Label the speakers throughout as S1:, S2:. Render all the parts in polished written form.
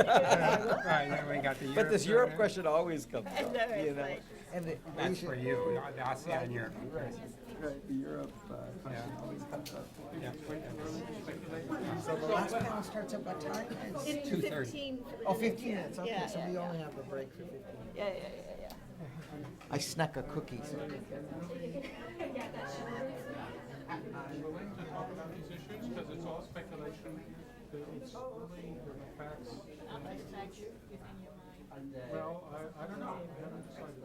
S1: Right, then we got the Europe.
S2: But this Europe question always comes up, you know?
S3: Right.
S2: And the
S1: That's for you, not the ASEAN Europe.
S2: Right, the Europe question always comes up.
S1: Yeah.
S2: So the last panel starts at what time?
S3: It's
S1: 2:30.
S3: 15.
S2: Oh, 15 minutes, okay,
S3: Yeah,
S2: so
S3: yeah,
S2: we
S3: yeah.
S2: only have a break for 15 minutes.
S3: Yeah.
S2: I snuck a cookie, so.
S4: I'm willing to talk about these issues because it's all speculation. It's really the facts. Well, I don't know. I haven't decided.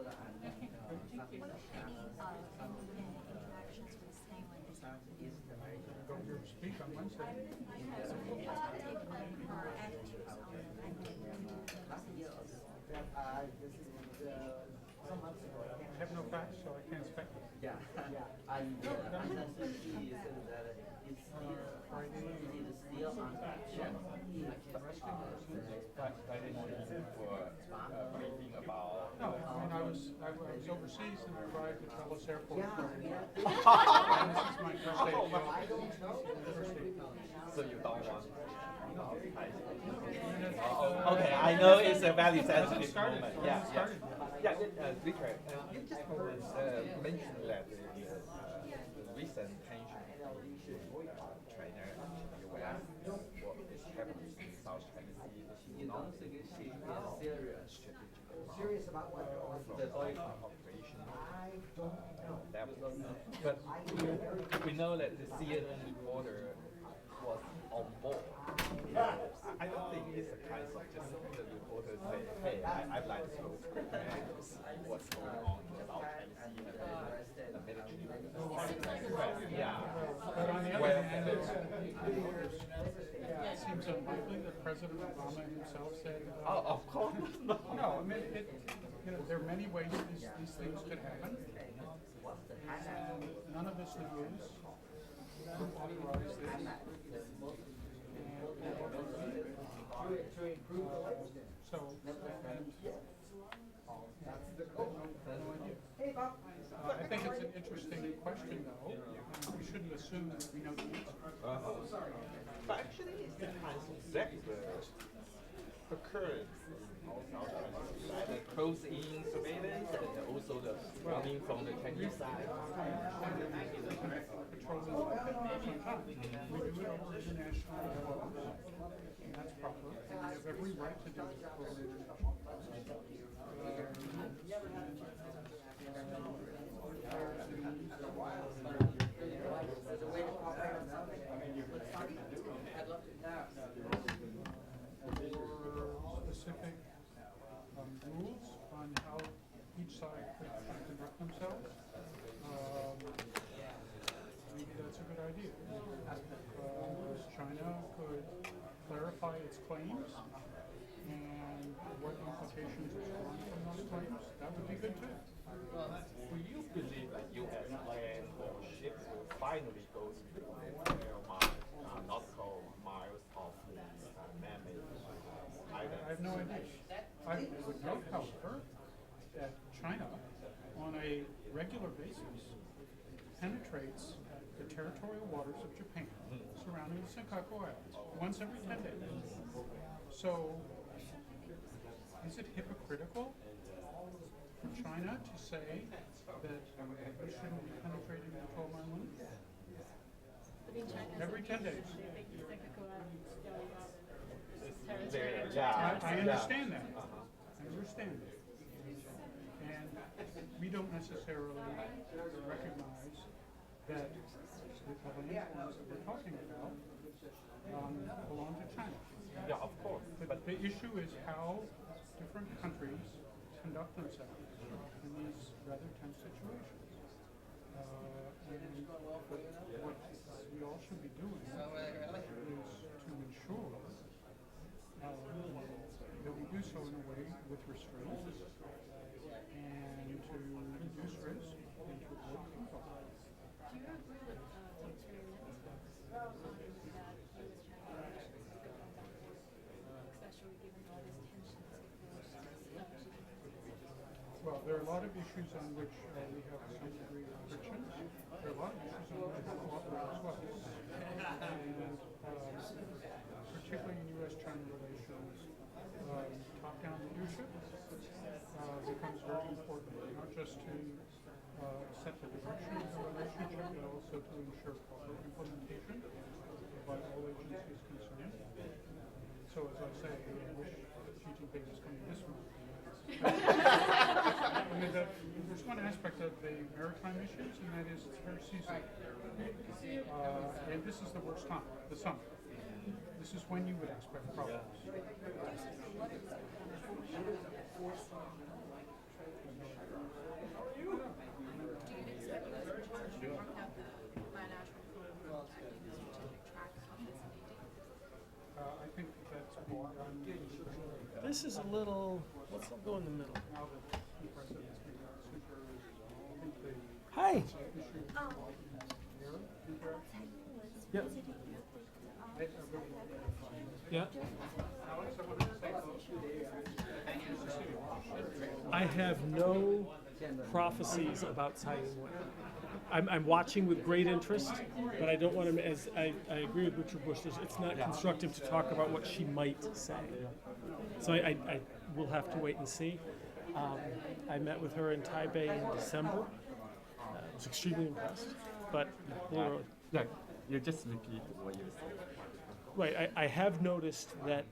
S4: Going to speak on Wednesday. I have no facts, so I can't speculate. No, I mean, I was overseas and arrived at Dulles Airport. And this is my first day of
S5: So you don't want. Okay, I know it's a very sensitive moment. Yeah. Victor, you just mentioned that the recent tension between China and the U.S. what is happening in South China Sea is not strategic operation level. But we know that the CNN reporter was on board. I don't think it's a kind of just the reporter say, hey, I'd like to see what's going on about China Sea and the military. Yeah.
S4: But on the other hand, it seems unlikely that President Obama himself said.
S5: Of course.
S4: No, I mean, there are many ways these things could happen. None of this news authorized this. I think it's an interesting question, though. We shouldn't assume that we know the answer.
S5: But actually, it's the kinds of sex occurred like the close-in surveillance and also the running from the Chinese side.
S4: Patrolling sometimes. We do it over international law, and that's proper. And we have every right to do it over international specific rules on how each side could conduct themselves. Maybe that's a good idea. China could clarify its claims and what implications are drawn from those claims. That would be good too.
S5: Do you believe that U.S. land or ships will finally go through nautical miles of man-made islands?
S4: I have no idea. I would note, however, that China, on a regular basis, penetrates the territorial waters of Japan surrounding the Senkaku Islands once every 10 days. So, is it hypocritical for China to say that we shouldn't be penetrating the 12-mile limit? Every 10 days. I understand that. I understand that. And we don't necessarily recognize that the landforms that we're talking about belong to China.
S5: Yeah, of course.
S4: But the issue is how different countries conduct themselves in these rather tense situations. And what we all should be doing is to ensure that we do so in a way with restraint and to reduce risk and to avoid people.
S6: Do you agree with Terry that U.S. China especially given all these tensions?
S4: Well, there are a lot of issues on which we have some degree of friction. There are a lot of issues on which we cooperate as well. And particularly in U.S. China relations, becomes very important, not just to set the direction of the relationship, but also to ensure proper implementation by all agencies concerned. So as I say, I wish Xi Jinping was coming this month. I mean, there's one aspect of the maritime issues, and that is it's very seasonal. And this is the worst time, the summer. This is when you would expect problems.
S6: Do you expect U.S and China to work out the bilateral protocol that keep the strategic track of this meeting?
S4: I think that's more on
S3: This is a little. Let's go in the middle.
S4: now that the president's been super. I think the
S3: Hi. Yep. Yeah. I have no prophecies about Taiwan. I'm watching with great interest, but I don't want to. As I agree with Richard Bush, it's not constructive to talk about what she might say. So I will have to wait and see. I met with her in Taipei in December. I was extremely impressed, but we're,
S5: Yeah, you just repeat what you said.
S3: right. I have noticed that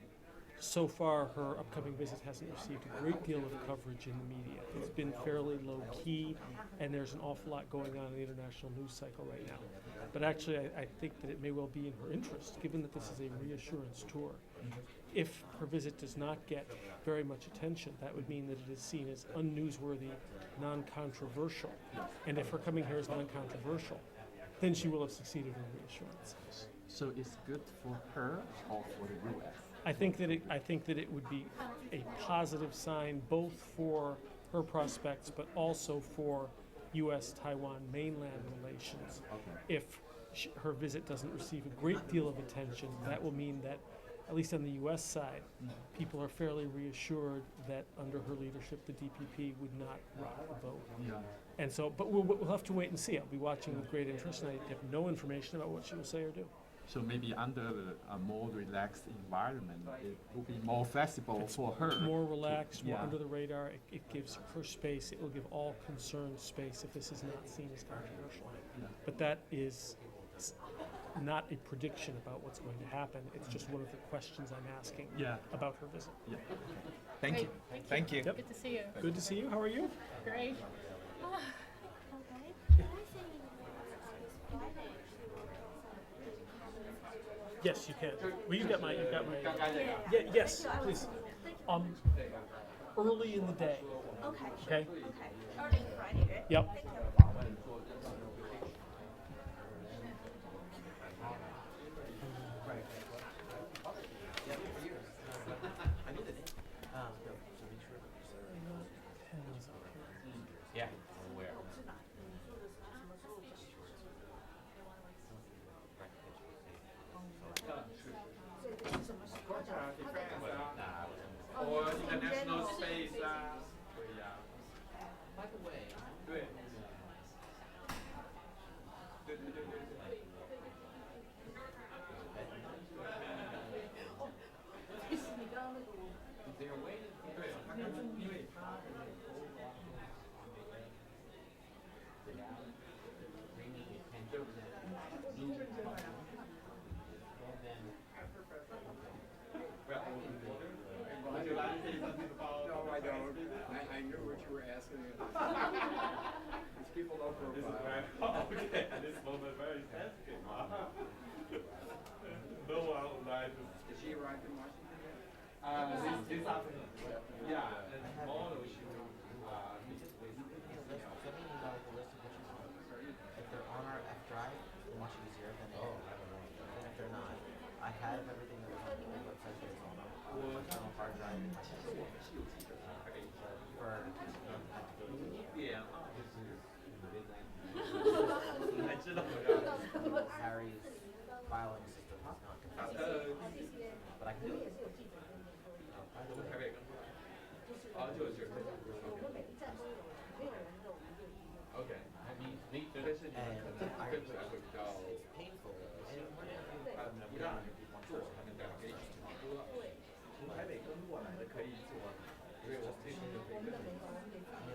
S3: so far her upcoming visit hasn't received a great deal of coverage in the media. It's been fairly low key, and there's an awful lot going on in the international news cycle right now. But actually, I think that it may well be in her interest, given that this is a reassurance tour. If her visit does not get very much attention, that would mean that it is seen as unnewsworthy, non-controversial. And if her coming here is non-controversial, then she will have succeeded in reassurance.
S5: So it's good for her or for the U.S.?
S3: I think that it would be a positive sign both for her prospects, but also for U.S.-Taiwan mainland relations. If her visit doesn't receive a great deal of attention, that will mean that, at least on the U.S. side, people are fairly reassured that under her leadership, the DPP would not rock the boat.
S5: Yeah.
S3: And so, but we'll have to wait and see. I'll be watching with great interest, and I have no information about what she will say or do.
S5: So maybe under a more relaxed environment, it will be more flexible for her.
S3: More relaxed, more
S5: Yeah.
S3: under the radar. It gives her space. It will give all concerned space if this is not seen as controversial.
S5: Yeah.
S3: But that is not a prediction about what's going to happen. It's just one of the questions I'm asking
S5: Yeah.
S3: about her visit.
S5: Yeah. Thank you. Thank you.
S3: Yep.
S6: Good to see you.
S3: Good to see you. How are you?
S6: Great.
S3: Yes, you can. Well, you've got my. Yeah. Yes, please. Early in the day.
S7: Okay.
S3: Okay.
S7: Okay. Starting Friday, right?
S3: Yep.
S7: Thank you.
S5: Yeah. Where? Or international space 对呀。对。对。Would you like to say something about?
S1: No, I don't. I knew what you were asking. These people don't
S5: This is
S1: provide.
S5: very, okay, at this moment, very sensitive. No one would like to.
S1: Did she arrive in Washington yet?
S5: This afternoon. Yeah, and tomorrow she will meet with.
S8: If they're on our F drive, they're much easier than I don't know. And if they're not, I have everything that was on the website that's on a hard drive in my desktop. For
S5: Yeah.
S8: Harry's filing system is not configured. But I can do it.
S5: Okay.
S8: And it's painful.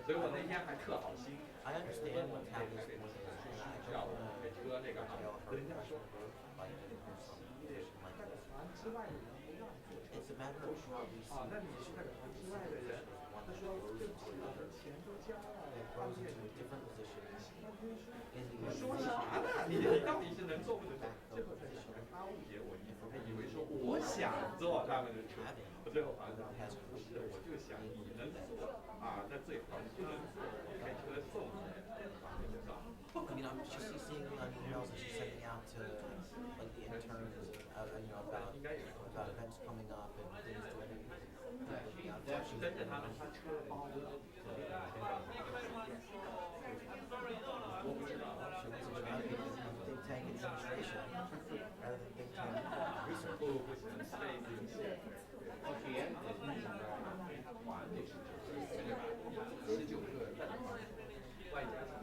S5: 所以我那天还特好心。
S8: I understand what's happening with this, and I don't want to tell her like to do some position like this. It's a matter of how we see position. One that grows into another. It grows into a different position in the organization.
S5: 你到底是能做不能做？结果在小人他误解我意思，他以为说我想坐他们的车，我最后发现不是，我就想你能坐啊，那最好你不能坐，开车送你。
S8: I mean, she's seeing emails that she's sending out to like the interns, about events coming up and things to do.
S5: 跟着他们他车包了。我不知道。
S8: She wants to try to be in think tank administration rather than think tank research.
S5: 不行，这一明显。19个人，外加什么？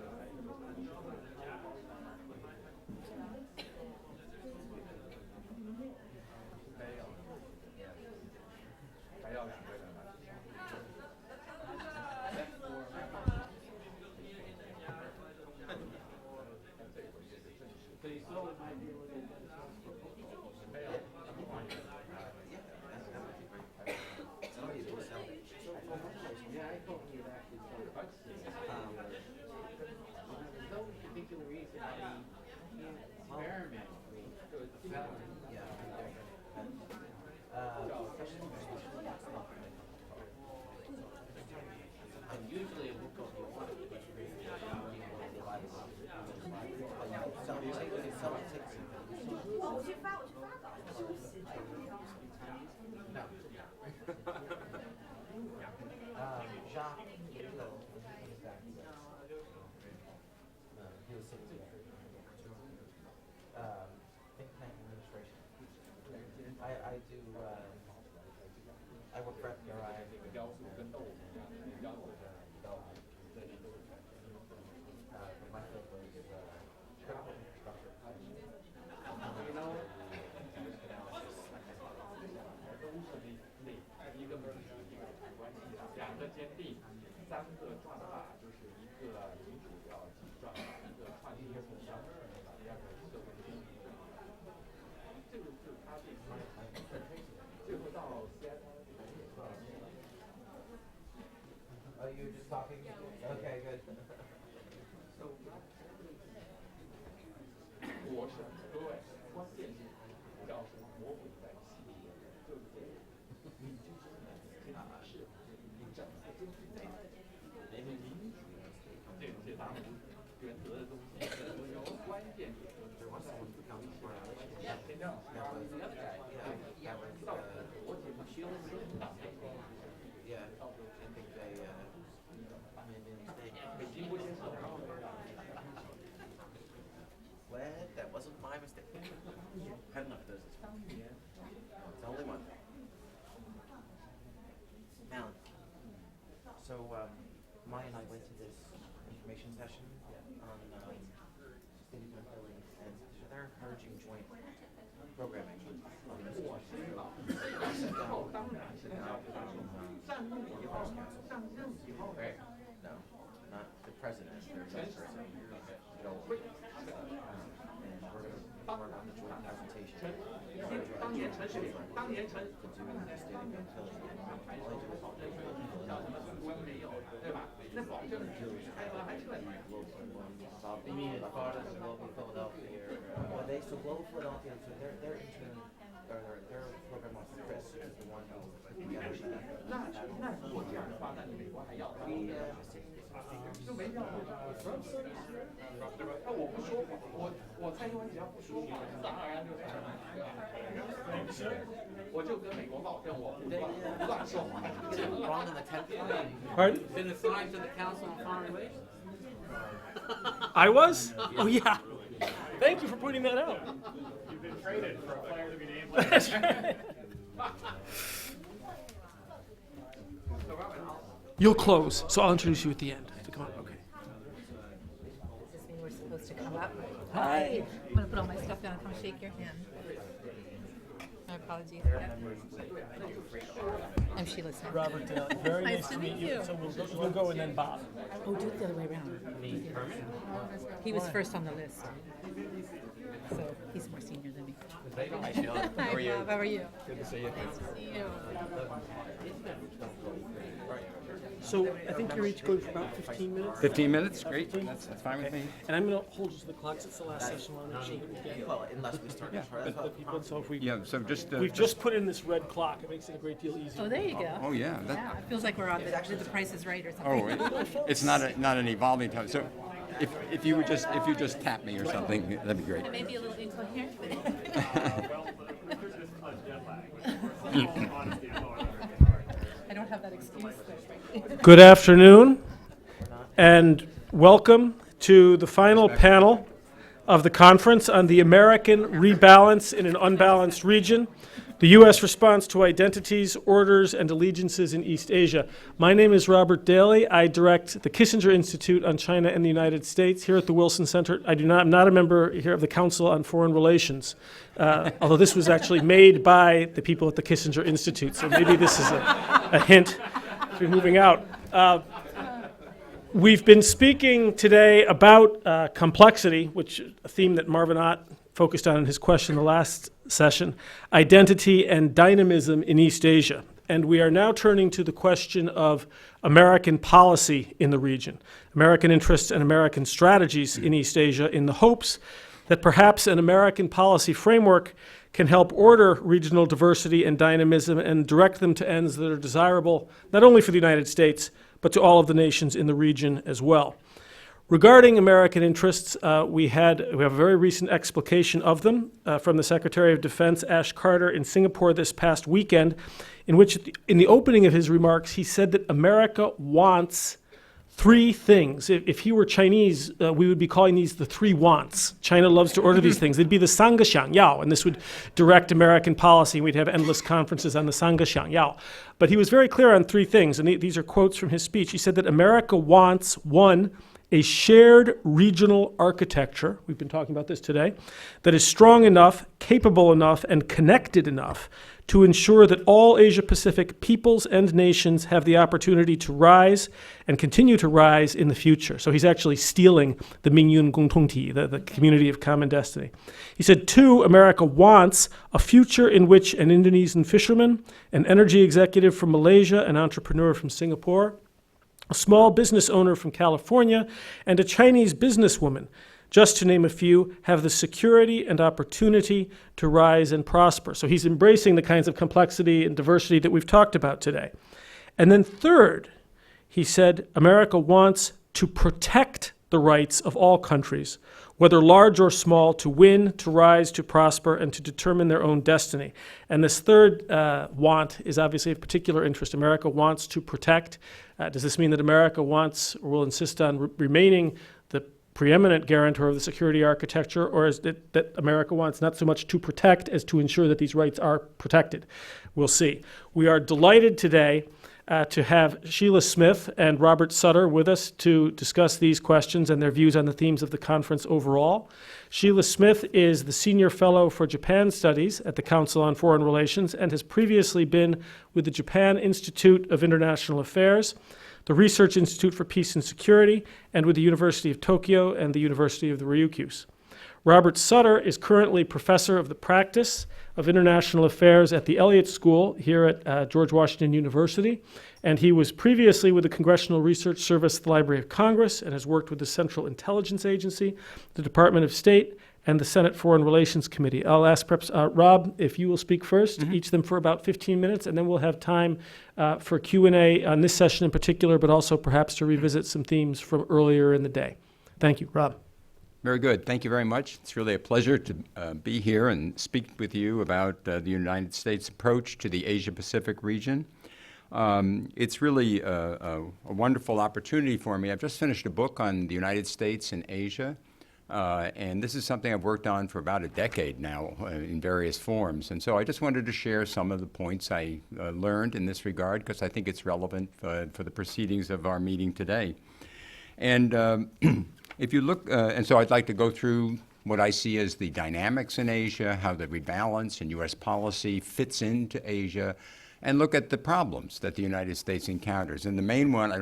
S5: 还要2个人吗？Jacques,
S8: he was sitting there. Think tank administration. I do. I work for FDRI. But my field was critical infrastructure. You know.
S5: 一个民主，一个关系，2个坚定，3个转法，就是一个民主要转法，一个创新互相，第2个社会主义。这个是他这次最后到
S8: Oh, you were just talking? Okay, good.
S5: 我是各位，关键是要是魔鬼在细节，对不对？你就是是你站在中间，因为民主这些大原则的东西，关键就是我在
S8: Yeah, I think they made a mistake.
S5: 北京不接受。
S8: Well, that wasn't my mistake. Had enough of those. It's only one. Alan. So, Maya and I went to this information session on sustainability, and so they're encouraging joint programming. No, not the president. Their vice president. No. And we're going to work on the joint presentation.
S5: 当年陈水，当年陈。
S8: To do sustainability.
S5: 叫什么官没有，对吧？那保证开完还彻底。
S8: You mean as far as Global Philadelphia? Well, so Global Philadelphia, so their intern, or their program officer Chris is the one who put together that.
S5: 那如果这样的话，那你美国还要他？就没要了，对吧？那我不说谎，我蔡英文只要不说谎，自然而然就成了。我就跟美国保证，我不乱说话。
S8: Wrong in the 10th grade.
S3: Pardon?
S1: Been assigned to the Council on Foreign Relations?
S3: I was? Oh, yeah. Thank you for pointing that out.
S4: You've been traded for a player to be named.
S3: That's right. You'll close, so I'll introduce you at the end. So come on, okay.
S2: Does this mean we're supposed to come up?
S3: Hi.
S2: I'm gonna put all my stuff down and come shake your hand. My apologies. I'm
S9: Sheila Smith.
S3: Robert Daly. Very nice to meet you. So we'll go and then Bob.
S9: Oh, do it the other way around. He was first on the list. So he's more senior than me.
S5: Hi, Sheila.
S9: Hi, Bob. How are you?
S5: Good to see you.
S9: Nice to see you.
S3: So I think you're each going for about 15 minutes.
S1: 15 minutes, great, that's fine with me.
S3: And I'm going to hold you to the clocks. It's the last session. I want to make sure that we get
S8: Well, unless we start.
S3: the people. So if we,
S1: Yeah, so just,
S3: we've just put in this red clock. It makes it a great deal easier.
S9: Oh, there you go.
S1: oh, yeah, that,
S9: Yeah, it feels like we're on the Price is Right or
S1: oh,
S9: something.
S1: it's not an evolving time, so if you just tap me or something, that'd be great.
S9: It may be a little incoherent. I don't have that excuse.
S3: Good afternoon, and welcome to the final panel of the conference on the American rebalance in an unbalanced region, the U.S. response to identities, orders, and allegiances in East Asia. My name is Robert Daly. I direct the Kissinger Institute on China and the United States here at the Wilson Center. I'm not a member here of the Council on Foreign Relations, although this was actually made by the people at the Kissinger Institute, so maybe this is a hint to moving out. We've been speaking today about complexity, which is a theme that Marvin Ott focused on in his question the last session, identity and dynamism in East Asia. And we are now turning to the question of American policy in the region, American interests and American strategies in East Asia, in the hopes that perhaps an American policy framework can help order regional diversity and dynamism and direct them to ends that are desirable not only for the United States, but to all of the nations in the region as well. Regarding American interests, we have a very recent explication of them from the Secretary of Defense, Ash Carter, in Singapore this past weekend, in which, in the opening of his remarks, he said that America wants three things. If he were Chinese, we would be calling these the three wants. China loves to order these things. They'd be the Sangha Xiang Yao, and this would direct American policy. We'd have endless conferences on the Sangha Xiang Yao. But he was very clear on three things, and these are quotes from his speech. He said that America wants, one, a shared regional architecture, we've been talking about this today, that is strong enough, capable enough, and connected enough to ensure that all Asia-Pacific peoples and nations have the opportunity to rise and continue to rise in the future. So he's actually stealing the Mingyun Gongtongti, the community of common destiny. He said, two, America wants a future in which an Indonesian fisherman, an energy executive from Malaysia, an entrepreneur from Singapore, a small business owner from California, and a Chinese businesswoman, just to name a few, have the security and opportunity to rise and prosper. So he's embracing the kinds of complexity and diversity that we've talked about today. And then third, he said, America wants to protect the rights of all countries, whether large or small, to win, to rise, to prosper, and to determine their own destiny. And this third want is obviously of particular interest. America wants to protect. Does this mean that America wants or will insist on remaining the preeminent guarantor of the security architecture, or is it that America wants not so much to protect as to ensure that these rights are protected? We'll see. We are delighted today to have Sheila Smith and Robert Sutter with us to discuss these questions and their views on the themes of the conference overall. Sheila Smith is the Senior Fellow for Japan Studies at the Council on Foreign Relations and has previously been with the Japan Institute of International Affairs, the Research Institute for Peace and Security, and with the University of Tokyo and the University of the Ryukyus. Robert Sutter is currently professor of the practice of international affairs at the Elliott School here at George Washington University, and he was previously with the Congressional Research Service at the Library of Congress and has worked with the Central Intelligence Agency, the Department of State, and the Senate Foreign Relations Committee. I'll ask perhaps Rob if you will speak first, each of them for about 15 minutes, and then we'll have time for Q&A on this session in particular, but also perhaps to revisit some themes from earlier in the day. Thank you. Rob.
S1: Very good. Thank you very much. It's really a pleasure to be here and speak with you about the United States approach to the Asia-Pacific region. It's really a wonderful opportunity for me. I've just finished a book on the United States and Asia, and this is something I've worked on for about a decade now in various forms. And so I just wanted to share some of the points I learned in this regard because I think it's relevant for the proceedings of our meeting today. And if you look, and so I'd like to go through what I see as the dynamics in Asia, how the rebalance in U.S. policy fits into Asia, and look at the problems that the United States encounters. And the main one,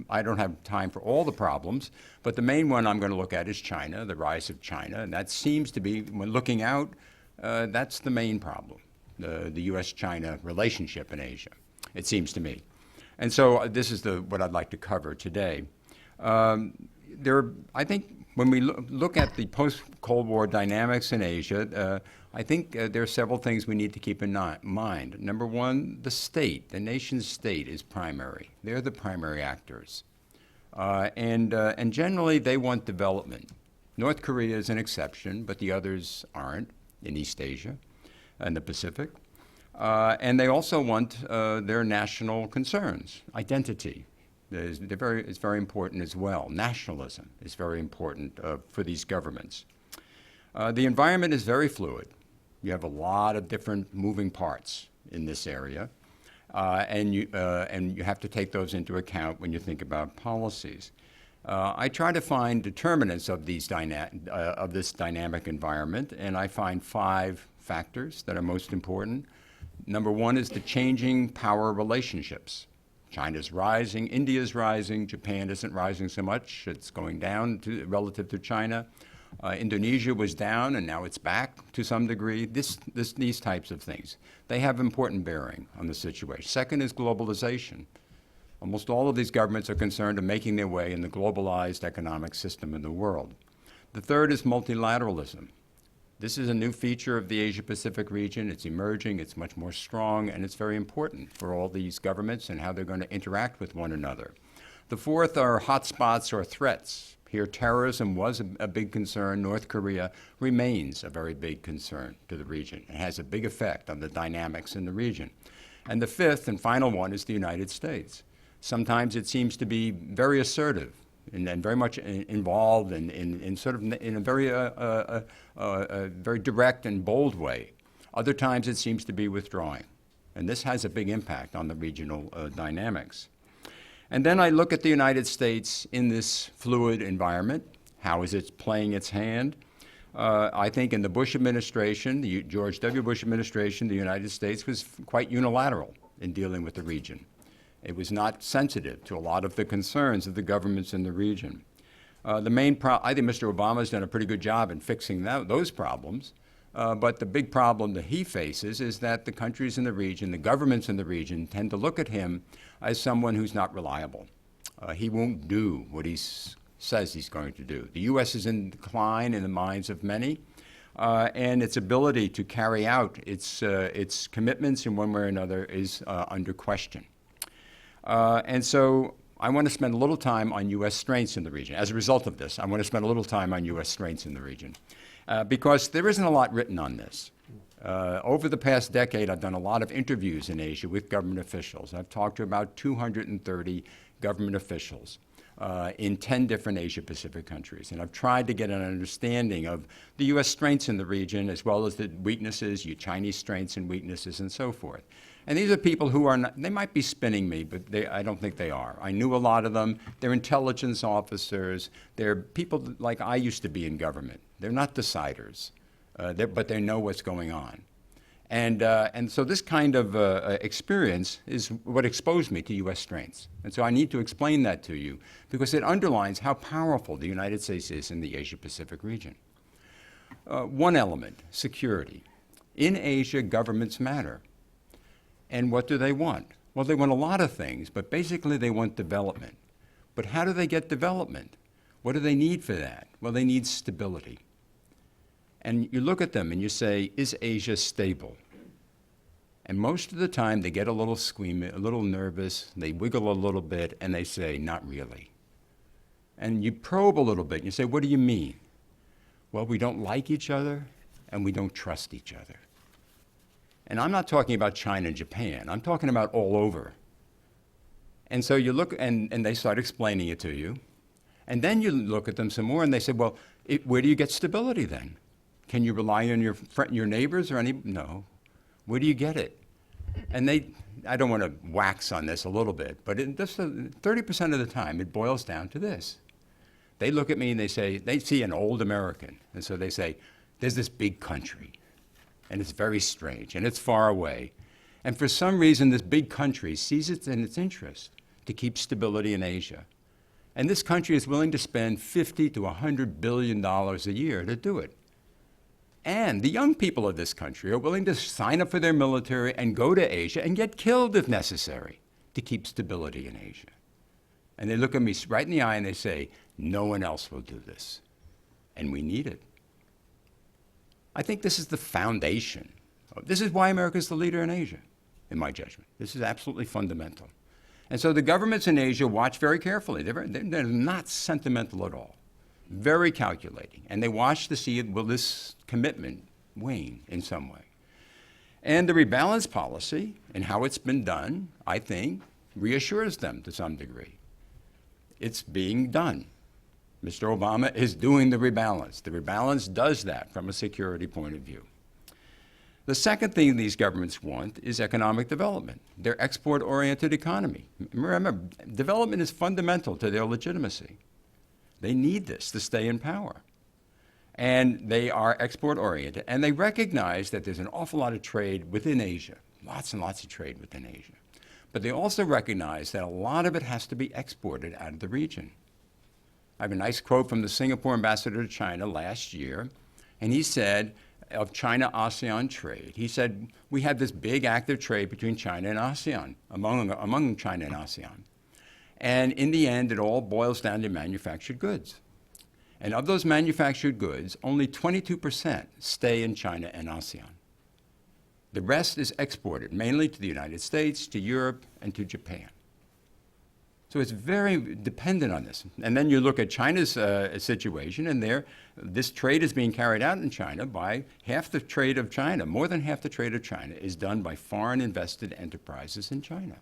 S1: I don't have time for all the problems, but the main one I'm going to look at is China, the rise of China, and that seems to be, when looking out, that's the main problem, the U.S. China relationship in Asia, it seems to me. And so this is what I'd like to cover today. I think when we look at the post-Cold War dynamics in Asia, I think there are several things we need to keep in mind. Number one, the state, the nation's state is primary. They're the primary actors. And generally, they want development. North Korea is an exception, but the others aren't in East Asia and the Pacific. And they also want their national concerns, identity. It's very important as well. Nationalism is very important for these governments. The environment is very fluid. You have a lot of different moving parts in this area, and you have to take those into account when you think about policies. I try to find determinants of this dynamic environment, and I find 5 factors that are most important. Number one is the changing power relationships. China's rising, India's rising, Japan isn't rising so much, it's going down relative to China. Indonesia was down and now it's back to some degree. These types of things, they have important bearing on the situation. Second is globalization. Almost all of these governments are concerned with making their way in the globalized economic system in the world. The third is multilateralism. This is a new feature of the Asia-Pacific region. It's emerging, it's much more strong, and it's very important for all these governments and how they're going to interact with one another. The fourth are hotspots or threats. Here, terrorism was a big concern. North Korea remains a very big concern to the region. It has a big effect on the dynamics in the region. And the fifth and final one is the United States. Sometimes it seems to be very assertive and very much involved in sort of in a very direct and bold way. Other times it seems to be withdrawing. And this has a big impact on the regional dynamics. And then I look at the United States in this fluid environment. How is it playing its hand? I think in the Bush administration, the George W. Bush administration, the United States was quite unilateral in dealing with the region. It was not sensitive to a lot of the concerns of the governments in the region. I think Mr. Obama's done a pretty good job in fixing those problems. But the big problem that he faces is that the countries in the region, the governments in the region, tend to look at him as someone who's not reliable. He won't do what he says he's going to do. The U.S. is in decline in the minds of many, and its ability to carry out its commitments in one way or another is under question. And so I want to spend a little time on U.S. strengths in the region. As a result of this, I want to spend a little time on U.S. strengths in the region. Because there isn't a lot written on this. Over the past decade, I've done a lot of interviews in Asia with government officials. I've talked to about 230 government officials in 10 different Asia-Pacific countries. And I've tried to get an understanding of the U.S. strengths in the region as well as the weaknesses, Chinese strengths and weaknesses and so forth. And these are people who are not, they might be spinning me, but I don't think they are. I knew a lot of them. They're intelligence officers. They're people like I used to be in government. They're not deciders, but they know what's going on. And so this kind of experience is what exposed me to U.S. strengths. And so I need to explain that to you because it underlines how powerful the United States is in the Asia-Pacific region. One element, security. In Asia, governments matter. And what do they want? Well, they want a lot of things, but basically they want development. But how do they get development? What do they need for that? Well, they need stability. And you look at them and you say, is Asia stable? And most of the time they get a little squeamish, a little nervous, they wiggle a little bit, and they say, not really. And you probe a little bit and you say, what do you mean? Well, we don't like each other and we don't trust each other. And I'm not talking about China and Japan. I'm talking about all over. And so you look, and they start explaining it to you. And then you look at them some more, and they say, well, where do you get stability then? Can you rely on your neighbors or any? No. Where do you get it? And I don't want to wax on this a little bit, but just 30% of the time, it boils down to this. They look at me and they say, they see an old American. And so they say, there's this big country. And it's very strange, and it's far away. And for some reason, this big country sees it in its interest to keep stability in Asia. And this country is willing to spend $50 to $100 billion a year to do it. And the young people of this country are willing to sign up for their military and go to Asia and get killed if necessary to keep stability in Asia. And they look at me right in the eye and they say, no one else will do this. And we need it. I think this is the foundation. This is why America is the leader in Asia, in my judgment. This is absolutely fundamental. And so the governments in Asia watch very carefully. They're not sentimental at all, very calculating. And they watch to see, will this commitment wane in some way? And the rebalance policy and how it's been done, I think, reassures them to some degree. It's being done. Mr. Obama is doing the rebalance. The rebalance does that from a security point of view. The second thing these governments want is economic development. They're export-oriented economy. Remember, development is fundamental to their legitimacy. They need this to stay in power. And they are export-oriented, and they recognize that there's an awful lot of trade within Asia, lots and lots of trade within Asia. But they also recognize that a lot of it has to be exported out of the region. I have a nice quote from the Singapore ambassador to China last year, and he said, of China-ASEAN trade, he said, we have this big active trade between China and ASEAN, among China and ASEAN. And in the end, it all boils down to manufactured goods. And of those manufactured goods, only 22% stay in China and ASEAN. The rest is exported, mainly to the United States, to Europe, and to Japan. So it's very dependent on this. And then you look at China's situation, and this trade is being carried out in China by half the trade of China. More than half the trade of China is done by foreign invested enterprises in China.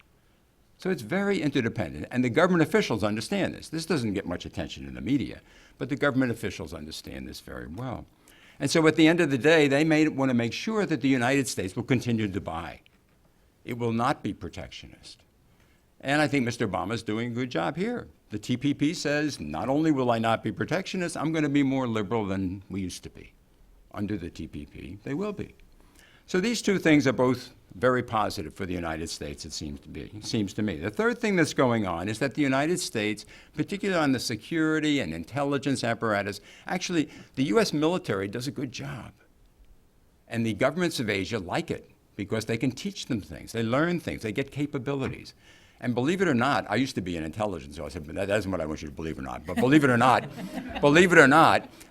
S1: So it's very interdependent, and the government officials understand this. This doesn't get much attention in the media, but the government officials understand this very well. And so at the end of the day, they may want to make sure that the United States will continue to buy. It will not be protectionist. And I think Mr. Obama is doing a good job here. The TPP says, not only will I not be protectionist, I'm going to be more liberal than we used to be. Under the TPP, they will be. So these two things are both very positive for the United States, it seems to me. The third thing that's going on is that the United States, particularly on the security and intelligence apparatus, actually, the U.S. military does a good job. And the governments of Asia like it because they can teach them things. They learn things. They get capabilities. And believe it or not, I used to be in intelligence, so I said, that isn't what I want you to believe or not. But believe it or not,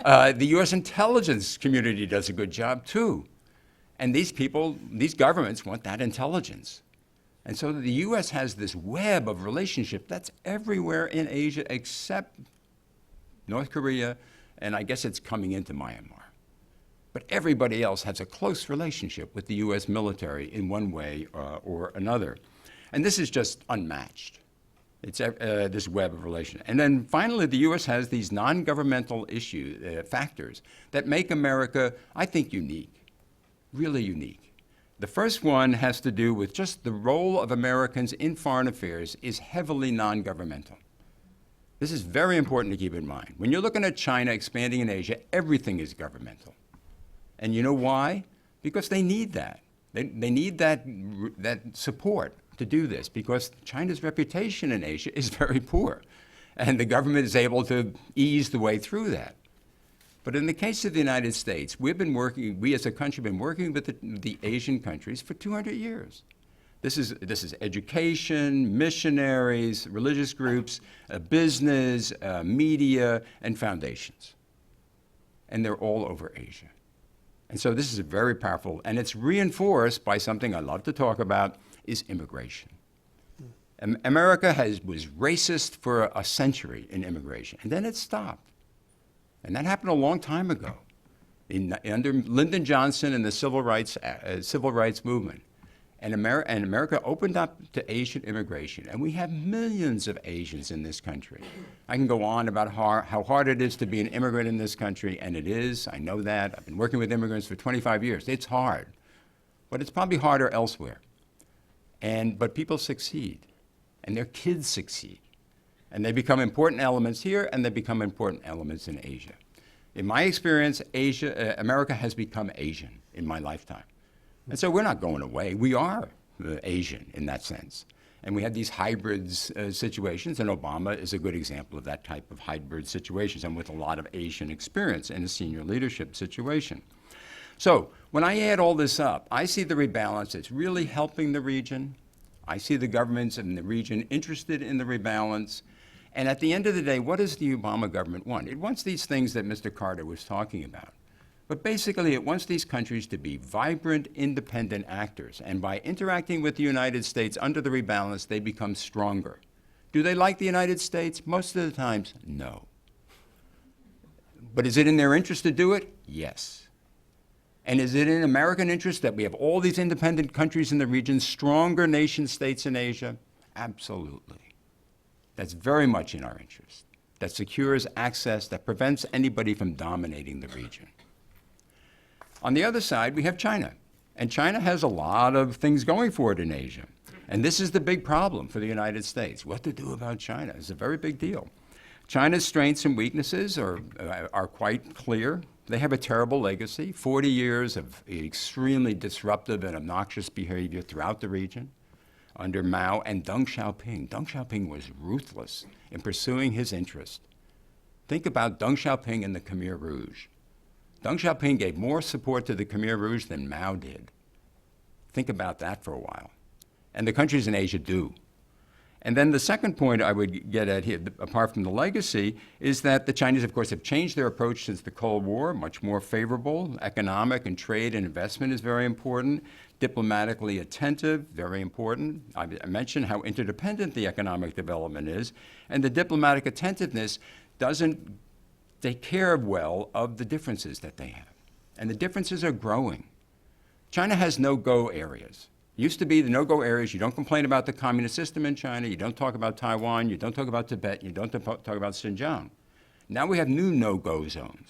S1: the U.S. intelligence community does a good job too. And these people, these governments want that intelligence. And so the U.S. has this web of relationship that's everywhere in Asia except North Korea, and I guess it's coming into Myanmar. But everybody else has a close relationship with the U.S. military in one way or another. And this is just unmatched. It's this web of relation. And then finally, the U.S. has these non-governmental factors that make America, I think, unique, really unique. The first one has to do with just the role of Americans in foreign affairs is heavily non-governmental. This is very important to keep in mind. When you're looking at China expanding in Asia, everything is governmental. And you know why? Because they need that. They need that support to do this because China's reputation in Asia is very poor. And the government is able to ease the way through that. But in the case of the United States, we as a country have been working with the Asian countries for 200 years. This is education, missionaries, religious groups, business, media, and foundations. And they're all over Asia. And so this is very powerful, and it's reinforced by something I love to talk about, is immigration. America was racist for a century in immigration, and then it stopped. And that happened a long time ago, under Lyndon Johnson and the civil rights movement. And America opened up to Asian immigration, and we have millions of Asians in this country. I can go on about how hard it is to be an immigrant in this country, and it is. I know that. I've been working with immigrants for 25 years. It's hard, but it's probably harder elsewhere. But people succeed, and their kids succeed. And they become important elements here, and they become important elements in Asia. In my experience, America has become Asian in my lifetime. And so we're not going away. We are Asian in that sense. And we had these hybrids situations, and Obama is a good example of that type of hybrid situations, and with a lot of Asian experience in a senior leadership situation. So when I add all this up, I see the rebalance. It's really helping the region. I see the governments in the region interested in the rebalance. And at the end of the day, what does the Obama government want? It wants these things that Mr. Carter was talking about. But basically, it wants these countries to be vibrant, independent actors. And by interacting with the United States under the rebalance, they become stronger. Do they like the United States? Most of the times, no. But is it in their interest to do it? Yes. And is it in American interest that we have all these independent countries in the region, stronger nation states in Asia? Absolutely. That's very much in our interest. That secures access, that prevents anybody from dominating the region. On the other side, we have China. And China has a lot of things going for it in Asia. And this is the big problem for the United States. What to do about China is a very big deal. China's strengths and weaknesses are quite clear. They have a terrible legacy, 40 years of extremely disruptive and obnoxious behavior throughout the region under Mao and Deng Xiaoping. Deng Xiaoping was ruthless in pursuing his interest. Think about Deng Xiaoping and the Khmer Rouge. Deng Xiaoping gave more support to the Khmer Rouge than Mao did. Think about that for a while. And the countries in Asia do. And then the second point I would get at here, apart from the legacy, is that the Chinese, of course, have changed their approach since the Cold War, much more favorable. Economic and trade and investment is very important. Diplomatically attentive, very important. I mentioned how interdependent the economic development is. And the diplomatic attentiveness doesn't take care well of the differences that they have. And the differences are growing. China has no-go areas. Used to be the no-go areas, you don't complain about the communist system in China, you don't talk about Taiwan, you don't talk about Tibet, you don't talk about Xinjiang. Now we have new no-go zones.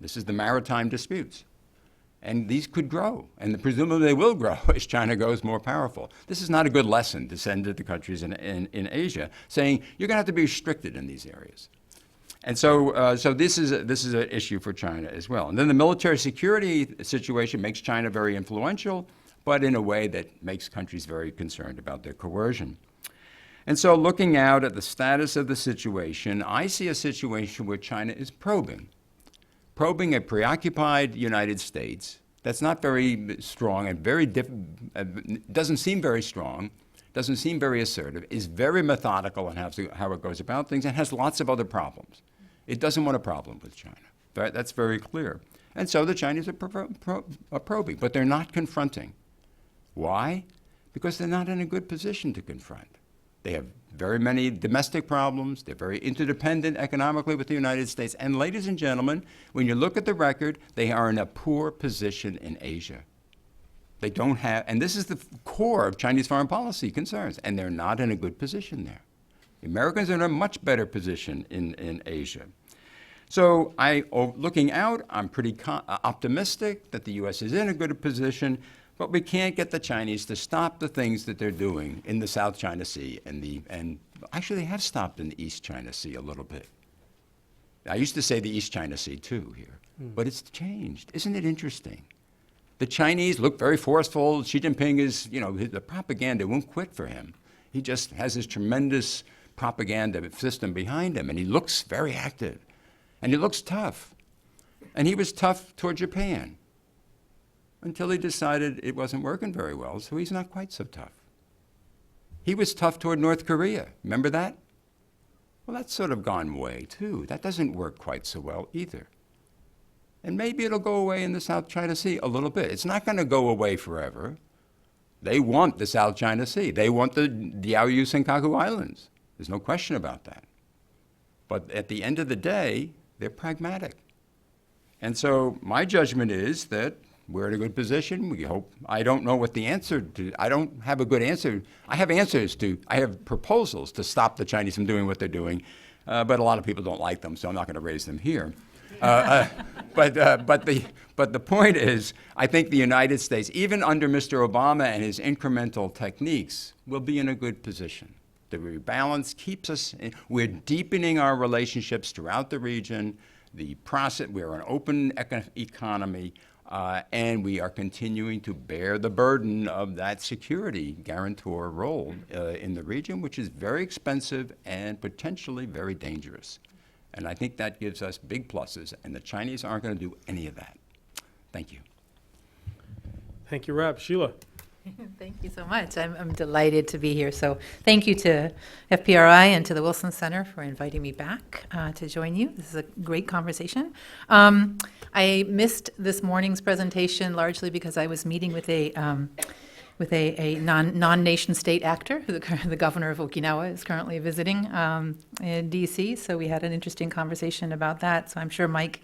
S1: This is the maritime disputes. And these could grow, and presumably they will grow as China grows more powerful. This is not a good lesson to send to the countries in Asia, saying you're going to have to be restricted in these areas. And so this is an issue for China as well. And then the military security situation makes China very influential, but in a way that makes countries very concerned about their coercion. And so looking out at the status of the situation, I see a situation where China is probing a preoccupied United States that's not very strong and doesn't seem very strong, doesn't seem very assertive, is very methodical in how it goes about things, and has lots of other problems. It doesn't want a problem with China. That's very clear. And so the Chinese are probing, but they're not confronting. Why? Because they're not in a good position to confront. They have very many domestic problems. They're very interdependent economically with the United States. And ladies and gentlemen, when you look at the record, they are in a poor position in Asia. They don't have, and this is the core of Chinese foreign policy concerns, and they're not in a good position there. The Americans are in a much better position in Asia. So looking out, I'm pretty optimistic that the U.S. is in a good position, but we can't get the Chinese to stop the things that they're doing in the South China Sea and actually they have stopped in the East China Sea a little bit. I used to say the East China Sea too here, but it's changed. Isn't it interesting? The Chinese look very forceful. Xi Jinping is, the propaganda won't quit for him. He just has this tremendous propaganda system behind him, and he looks very active. And he looks tough. And he was tough toward Japan until he decided it wasn't working very well, so he's not quite so tough. He was tough toward North Korea. Remember that? Well, that's sort of gone away, too. That doesn't work quite so well either. And maybe it'll go away in the South China Sea a little bit. It's not going to go away forever. They want the South China Sea. They want the Diaoyu Senkaku Islands. There's no question about that. But at the end of the day, they're pragmatic. And so my judgment is that we're in a good position. We hope. I don't know what the answer to, I don't have a good answer. I have proposals to stop the Chinese from doing what they're doing, but a lot of people don't like them, so I'm not going to raise them here. But the point is, I think the United States, even under Mr. Obama and his incremental techniques, will be in a good position. The rebalance keeps us, we're deepening our relationships throughout the region. The process, we're an open economy. And we are continuing to bear the burden of that security guarantor role in the region, which is very expensive and potentially very dangerous. And I think that gives us big pluses, and the Chinese aren't going to do any of that. Thank you.
S3: Thank you, Rab. Sheila.
S9: Thank you so much. I'm delighted to be here. So thank you to FPRI and to the Wilson Center for inviting me back to join you. This is a great conversation. I missed this morning's presentation largely because I was meeting with a non-nation state actor, who the governor of Okinawa is currently visiting in D.C. So we had an interesting conversation about that. So I'm sure Mike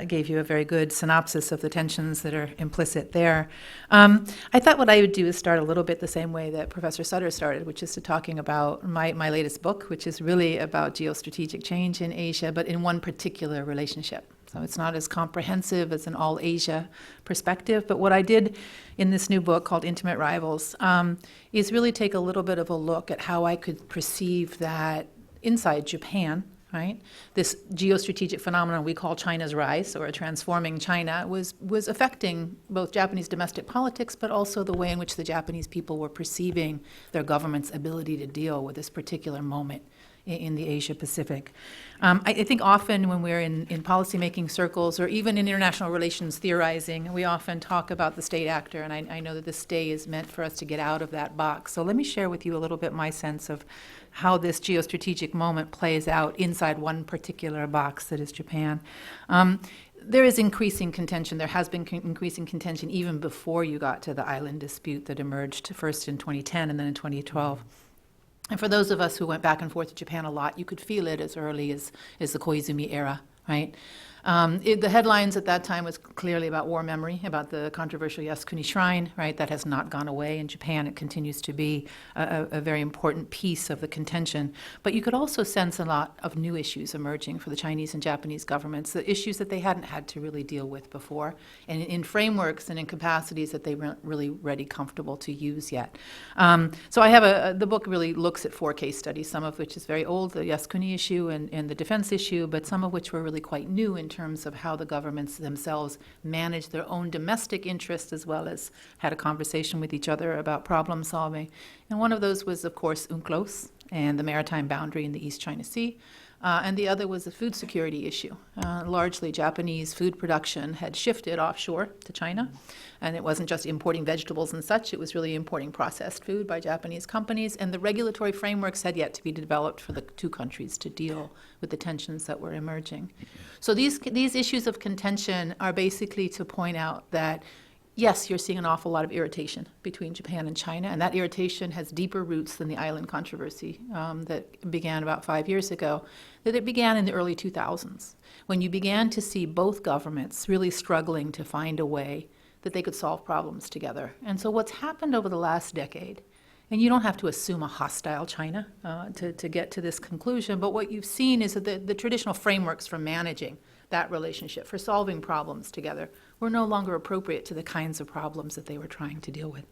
S9: gave you a very good synopsis of the tensions that are implicit there. I thought what I would do is start a little bit the same way that Professor Sutter started, which is to talking about my latest book, which is really about geostrategic change in Asia, but in one particular relationship. So it's not as comprehensive as an all-Asia perspective, but what I did in this new book called Intimate Rivals is really take a little bit of a look at how I could perceive that inside Japan, right, this geostrategic phenomenon we call China's rise, or a transforming China, was affecting both Japanese domestic politics, but also the way in which the Japanese people were perceiving their government's ability to deal with this particular moment in the Asia Pacific. I think often when we're in policymaking circles or even in international relations theorizing, we often talk about the state actor, and I know that this day is meant for us to get out of that box. So let me share with you a little bit my sense of how this geostrategic moment plays out inside one particular box that is Japan. There is increasing contention. There has been increasing contention even before you got to the island dispute that emerged first in 2010 and then in 2012. And for those of us who went back and forth to Japan a lot, you could feel it as early as the Koizumi era, right? The headlines at that time was clearly about war memory, about the controversial Yasukuni Shrine, right? That has not gone away in Japan. It continues to be a very important piece of the contention. But you could also sense a lot of new issues emerging for the Chinese and Japanese governments, the issues that they hadn't had to really deal with before, and in frameworks and in capacities that they weren't really ready, comfortable to use yet. So I have the book really looks at 4 case studies, some of which is very old, the Yasukuni issue and the defense issue, but some of which were really quite new in terms of how the governments themselves managed their own domestic interests as well as had a conversation with each other about problem solving. And one of those was, of course, UNCLOS and the maritime boundary in the East China Sea. And the other was the food security issue. Largely Japanese food production had shifted offshore to China, and it wasn't just importing vegetables and such, it was really importing processed food by Japanese companies, and the regulatory frameworks had yet to be developed for the 2 countries to deal with the tensions that were emerging. So these issues of contention are basically to point out that yes, you're seeing an awful lot of irritation between Japan and China, and that irritation has deeper roots than the island controversy that began about 5 years ago, that it began in the early 2000s, when you began to see both governments really struggling to find a way that they could solve problems together. And so what's happened over the last decade, and you don't have to assume a hostile China to get to this conclusion, but what you've seen is that the traditional frameworks for managing that relationship, for solving problems together, were no longer appropriate to the kinds of problems that they were trying to deal with.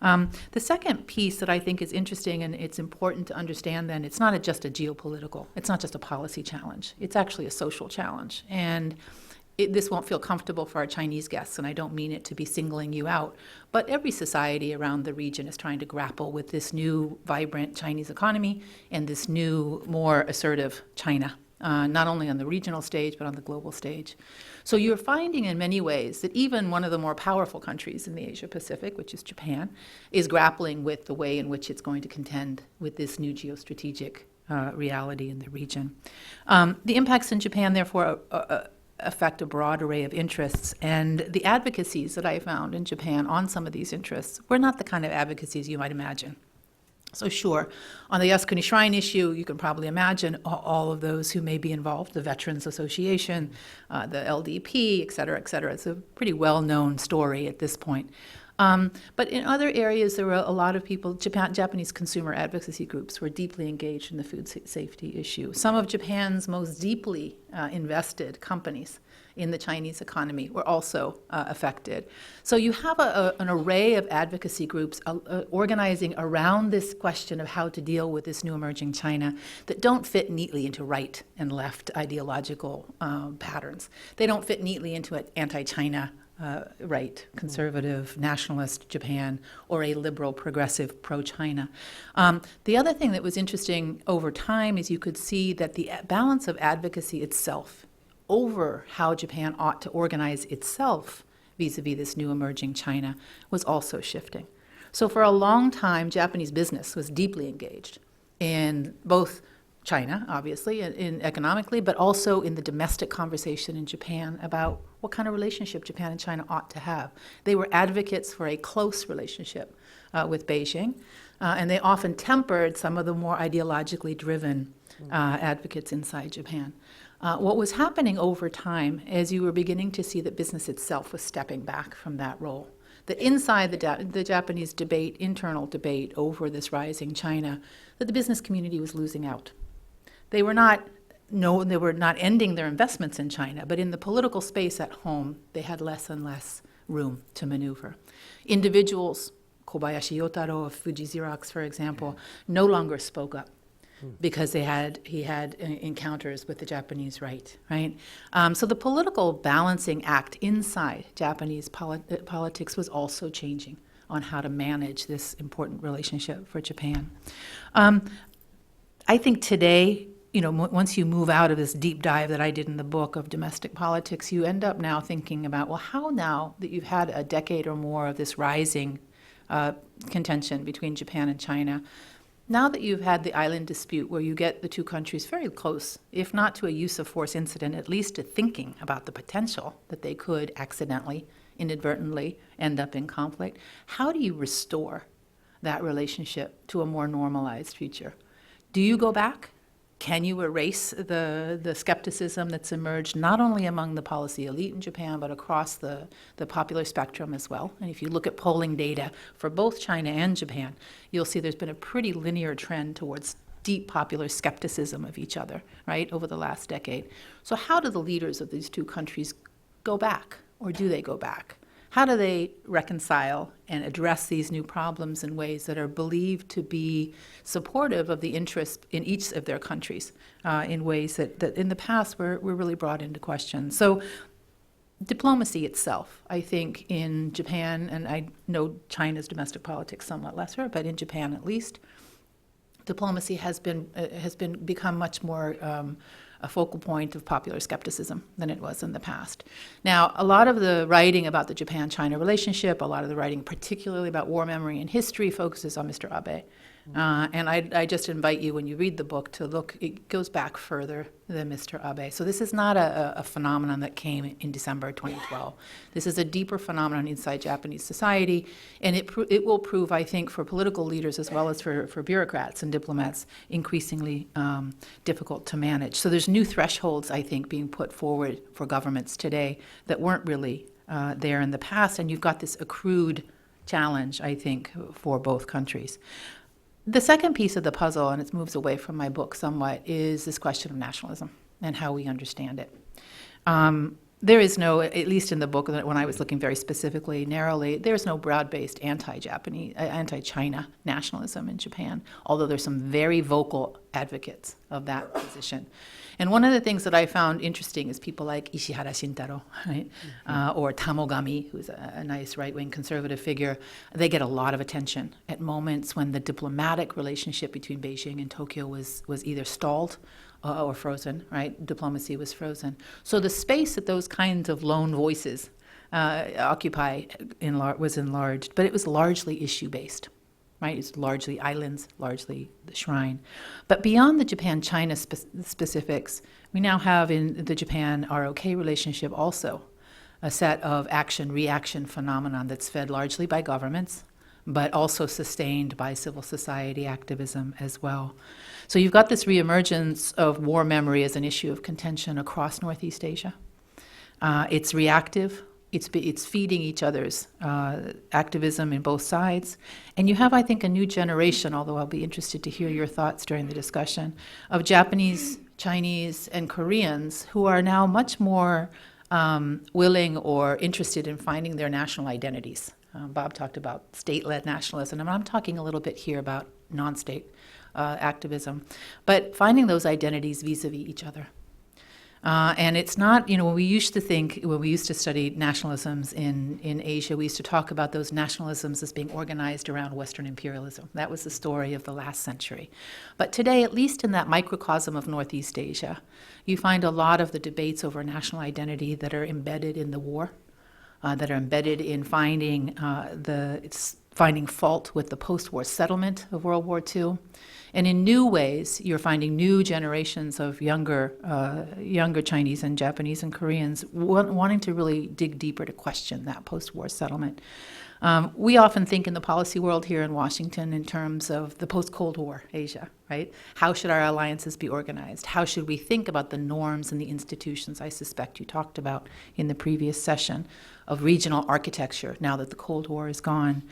S9: The second piece that I think is interesting, and it's important to understand then, it's not just a geopolitical, it's not just a policy challenge, it's actually a social challenge. And this won't feel comfortable for our Chinese guests, and I don't mean it to be singling you out, but every society around the region is trying to grapple with this new, vibrant Chinese economy and this new, more assertive China. Not only on the regional stage, but on the global stage. So you're finding in many ways that even one of the more powerful countries in the Asia Pacific, which is Japan, is grappling with the way in which it's going to contend with this new geostrategic reality in the region. The impacts in Japan, therefore, affect a broad array of interests, and the advocacies that I found in Japan on some of these interests were not the kind of advocacies you might imagine. So sure, on the Yasukuni Shrine issue, you can probably imagine all of those who may be involved, the Veterans Association, the LDP, et cetera, et cetera. It's a pretty well-known story at this point. But in other areas, there were a lot of people, Japanese consumer advocacy groups were deeply engaged in the food safety issue. Some of Japan's most deeply invested companies in the Chinese economy were also affected. So you have an array of advocacy groups organizing around this question of how to deal with this new emerging China that don't fit neatly into right and left ideological patterns. They don't fit neatly into an anti-China right, conservative, nationalist Japan, or a liberal, progressive, pro-China. The other thing that was interesting over time is you could see that the balance of advocacy itself over how Japan ought to organize itself vis-a-vis this new emerging China was also shifting. So for a long time, Japanese business was deeply engaged in both China, obviously, in economically, but also in the domestic conversation in Japan about what kind of relationship Japan and China ought to have. They were advocates for a close relationship with Beijing, and they often tempered some of the more ideologically driven advocates inside Japan. What was happening over time, as you were beginning to see that business itself was stepping back from that role, that inside the Japanese debate, internal debate over this rising China, that the business community was losing out. They were not ending their investments in China, but in the political space at home, they had less and less room to maneuver. Individuals, Kobayashi Yotaro of Fuji Xerox, for example, no longer spoke up because he had encounters with the Japanese right? So the political balancing act inside Japanese politics was also changing on how to manage this important relationship for Japan. I think today, once you move out of this deep dive that I did in the book of domestic politics, you end up now thinking about, well, how now that you've had a decade or more of this rising contention between Japan and China, now that you've had the island dispute where you get the two countries very close, if not to a use of force incident, at least to thinking about the potential that they could accidentally, inadvertently end up in conflict, how do you restore that relationship to a more normalized future? Do you go back? Can you erase the skepticism that's emerged not only among the policy elite in Japan, but across the popular spectrum as well? And if you look at polling data for both China and Japan, you'll see there's been a pretty linear trend towards deep popular skepticism of each other, right, over the last decade. So how do the leaders of these two countries go back, or do they go back? How do they reconcile and address these new problems in ways that are believed to be supportive of the interests in each of their countries in ways that in the past were really brought into question? So diplomacy itself, I think, in Japan, and I know China's domestic politics somewhat lesser, but in Japan at least, diplomacy has become much more a focal point of popular skepticism than it was in the past. Now, a lot of the writing about the Japan-China relationship, a lot of the writing particularly about war memory and history focuses on Mr. Abe. And I just invite you, when you read the book, to look, it goes back further than Mr. Abe. So this is not a phenomenon that came in December 2012. This is a deeper phenomenon inside Japanese society, and it will prove, I think, for political leaders as well as for bureaucrats and diplomats, increasingly difficult to manage. So there's new thresholds, I think, being put forward for governments today that weren't really there in the past, and you've got this accrued challenge, I think, for both countries. The second piece of the puzzle, and it moves away from my book somewhat, is this question of nationalism and how we understand it. There is no, at least in the book, when I was looking very specifically, narrowly, there's no broad-based anti-Japanese, anti-China nationalism in Japan, although there's some very vocal advocates of that position. And one of the things that I found interesting is people like Ishihara Shintaro, right? Or Tamogami, who's a nice right-wing conservative figure. They get a lot of attention at moments when the diplomatic relationship between Beijing and Tokyo was either stalled or frozen, right? Diplomacy was frozen. So the space that those kinds of lone voices occupy was enlarged, but it was largely issue-based. Right? It's largely islands, largely the shrine. But beyond the Japan-China specifics, we now have in the Japan-ROK relationship also a set of action-reaction phenomenon that's fed largely by governments, but also sustained by civil society activism as well. So you've got this reemergence of war memory as an issue of contention across Northeast Asia. It's reactive. It's feeding each other's activism in both sides. And you have, I think, a new generation, although I'll be interested to hear your thoughts during the discussion, of Japanese, Chinese, and Koreans who are now much more willing or interested in finding their national identities. Bob talked about state-led nationalism, and I'm talking a little bit here about non-state activism, but finding those identities vis-a-vis each other. And it's not, when we used to study nationalisms in Asia, we used to talk about those nationalisms as being organized around Western imperialism. That was the story of the last century. But today, at least in that microcosm of Northeast Asia, you find a lot of the debates over national identity that are embedded in the war, that are embedded in finding fault with the post-war settlement of World War II. And in new ways, you're finding new generations of younger Chinese and Japanese and Koreans wanting to really dig deeper to question that post-war settlement. We often think in the policy world here in Washington in terms of the post-Cold War Asia, right? How should our alliances be organized? How should we think about the norms and the institutions I suspect you talked about in the previous session of regional architecture now that the Cold War is gone?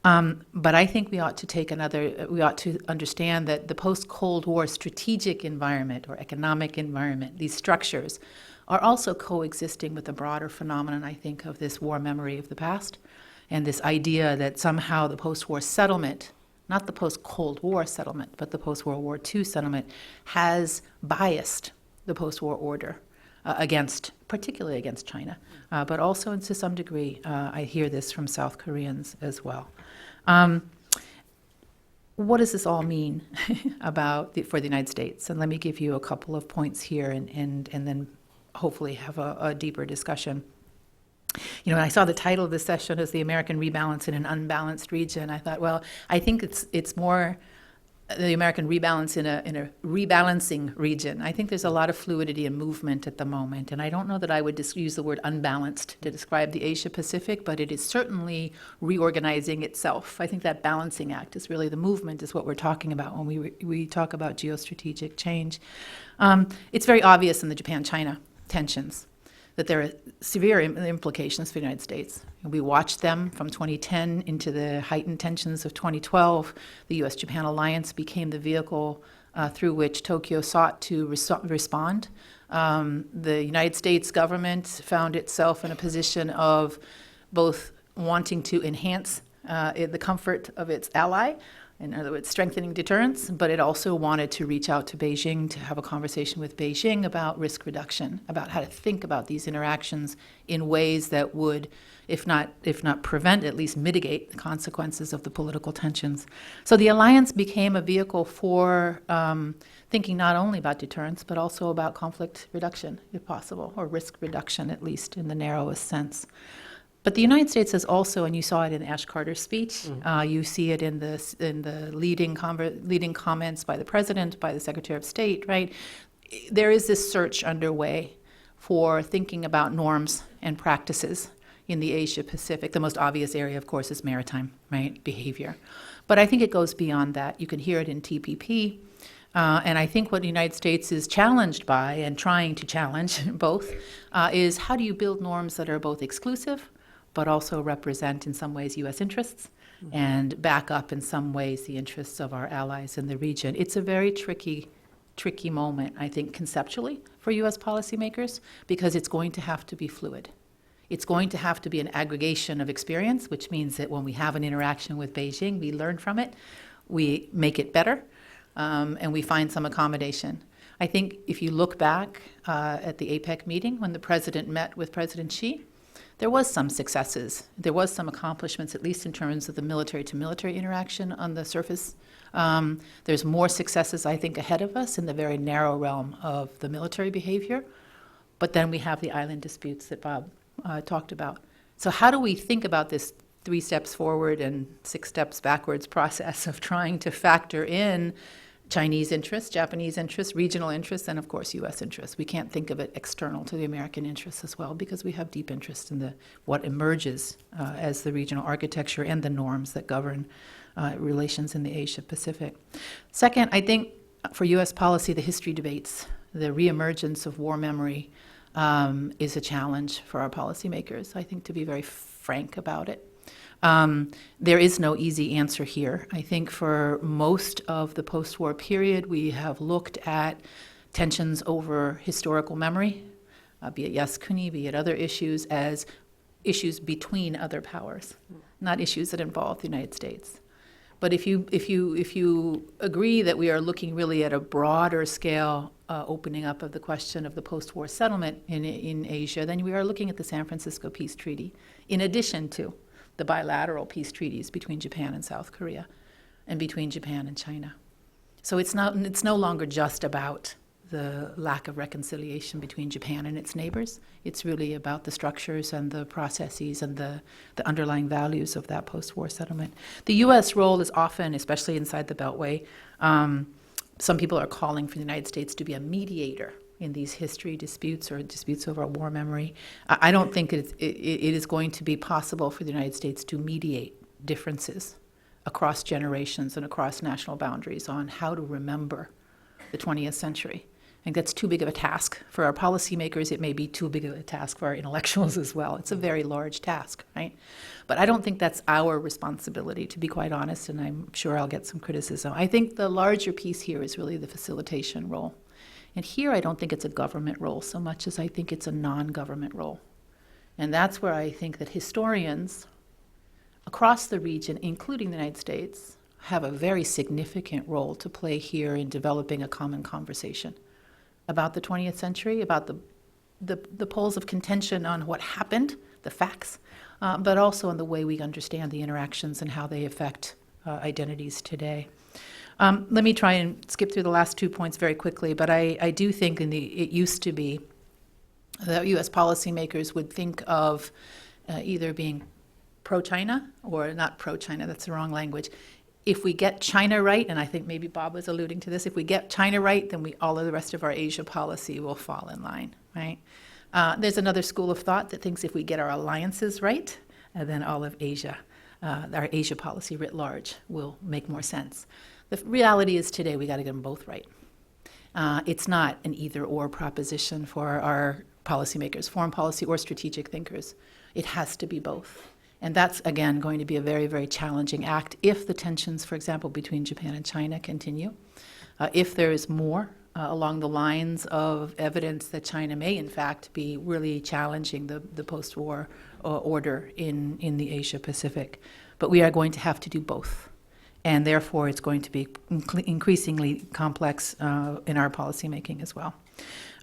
S9: But I think we ought to understand that the post-Cold War strategic environment or economic environment, these structures, are also coexisting with the broader phenomenon, I think, of this war memory of the past, and this idea that somehow the post-war settlement, not the post-Cold War settlement, but the post-World War II settlement, has biased the post-war order particularly against China, but also, and to some degree, I hear this from South Koreans as well. What does this all mean for the United States? And let me give you a couple of points here and then hopefully have a deeper discussion. When I saw the title of the session as The American Rebalance in an Unbalanced Region, I thought, well, I think it's more the American rebalance in a rebalancing region. I think there's a lot of fluidity and movement at the moment, and I don't know that I would use the word unbalanced to describe the Asia Pacific, but it is certainly reorganizing itself. I think that balancing act is really the movement is what we're talking about when we talk about geostrategic change. It's very obvious in the Japan-China tensions that there are severe implications for the United States. We watched them from 2010 into the heightened tensions of 2012. The U.S. Japan alliance became the vehicle through which Tokyo sought to respond. The United States government found itself in a position of both wanting to enhance the comfort of its ally, in other words, strengthening deterrence, but it also wanted to reach out to Beijing to have a conversation with Beijing about risk reduction, about how to think about these interactions in ways that would, if not prevent, at least mitigate the consequences of the political tensions. So the alliance became a vehicle for thinking not only about deterrence, but also about conflict reduction, if possible, or risk reduction, at least in the narrowest sense. But the United States has also, and you saw it in Ash Carter's speech, you see it in the leading comments by the president, by the Secretary of State, right? There is this search underway for thinking about norms and practices in the Asia Pacific. The most obvious area, of course, is maritime, right, behavior. But I think it goes beyond that. You can hear it in TPP. And I think what the United States is challenged by, and trying to challenge both, is how do you build norms that are both exclusive, but also represent in some ways U.S. interests and back up in some ways the interests of our allies in the region. It's a very tricky moment, I think, conceptually for U.S. policymakers, because it's going to have to be fluid. It's going to have to be an aggregation of experience, which means that when we have an interaction with Beijing, we learn from it, we make it better, and we find some accommodation. I think if you look back at the APEC meeting when the president met with President Xi, there was some successes. There was some accomplishments, at least in terms of the military-to-military interaction on the surface. There's more successes, I think, ahead of us in the very narrow realm of the military behavior. But then we have the island disputes that Bob talked about. So how do we think about this 3 steps forward and 6 steps backwards process of trying to factor in Chinese interests, Japanese interests, regional interests, and of course U.S. interests? We can't think of it external to the American interests as well, because we have deep interest in what emerges as the regional architecture and the norms that govern relations in the Asia Pacific. Second, I think for U.S. policy, the history debates, the reemergence of war memory is a challenge for our policymakers, I think, to be very frank about it. There is no easy answer here. I think for most of the post-war period, we have looked at tensions over historical memory, be it Yasukuni, be it other issues, as issues between other powers, not issues that involve the United States. But if you agree that we are looking really at a broader scale opening up of the question of the post-war settlement in Asia, then we are looking at the San Francisco Peace Treaty, in addition to the bilateral peace treaties between Japan and South Korea and between Japan and China. So it's no longer just about the lack of reconciliation between Japan and its neighbors. It's really about the structures and the processes and the underlying values of that post-war settlement. The U.S. role is often, especially inside the Beltway, some people are calling for the United States to be a mediator in these history disputes or disputes over war memory. I don't think it is going to be possible for the United States to mediate differences across generations and across national boundaries on how to remember the 20th century. I think that's too big of a task for our policymakers. It may be too big of a task for our intellectuals as well. It's a very large task, right? But I don't think that's our responsibility, to be quite honest, and I'm sure I'll get some criticism. I think the larger piece here is really the facilitation role. And here I don't think it's a government role so much as I think it's a non-government role. And that's where I think that historians across the region, including the United States, have a very significant role to play here in developing a common conversation about the 20th century, about the poles of contention on what happened, the facts, but also on the way we understand the interactions and how they affect identities today. Let me try and skip through the last 2 points very quickly, but I do think it used to be that U.S. policymakers would think of either being pro-China or not pro-China, that's the wrong language. If we get China right, and I think maybe Bob was alluding to this, if we get China right, then all of the rest of our Asia policy will fall in line, right? There's another school of thought that thinks if we get our alliances right, then all of Asia, our Asia policy writ large, will make more sense. The reality is today we got to get them both right. It's not an either-or proposition for our policymakers, foreign policy or strategic thinkers. It has to be both. And that's, again, going to be a very, very challenging act if the tensions, for example, between Japan and China continue. If there is more along the lines of evidence that China may, in fact, be really challenging the post-war order in the Asia-Pacific. But we are going to have to do both. And therefore, it's going to be increasingly complex in our policymaking as well.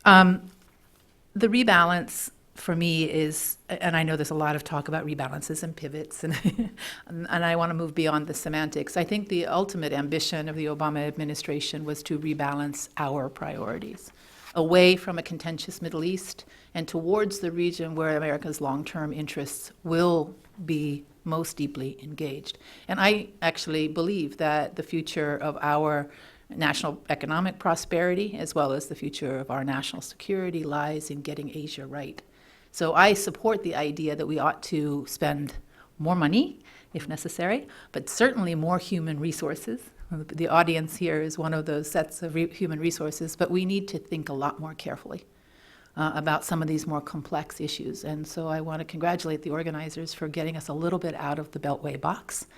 S9: The rebalance, for me, is, and I know there's a lot of talk about rebalances and pivots, and I want to move beyond the semantics. I think the ultimate ambition of the Obama administration was to rebalance our priorities away from a contentious Middle East and towards the region where America's long-term interests will be most deeply engaged. And I actually believe that the future of our national economic prosperity, as well as the future of our national security, lies in getting Asia right. So I support the idea that we ought to spend more money, if necessary, but certainly more human resources. The audience here is one of those sets of human resources, but we need to think a lot more carefully about some of these more complex issues. And so I want to congratulate the organizers for getting us a little bit out of the Beltway box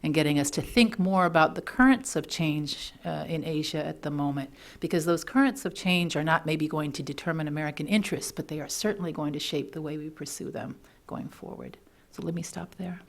S9: and getting us to think more about the currents of change in Asia at the moment, because those currents of change are not maybe going to determine American interests, but they are certainly going to shape the way we pursue them going forward. So let me stop there.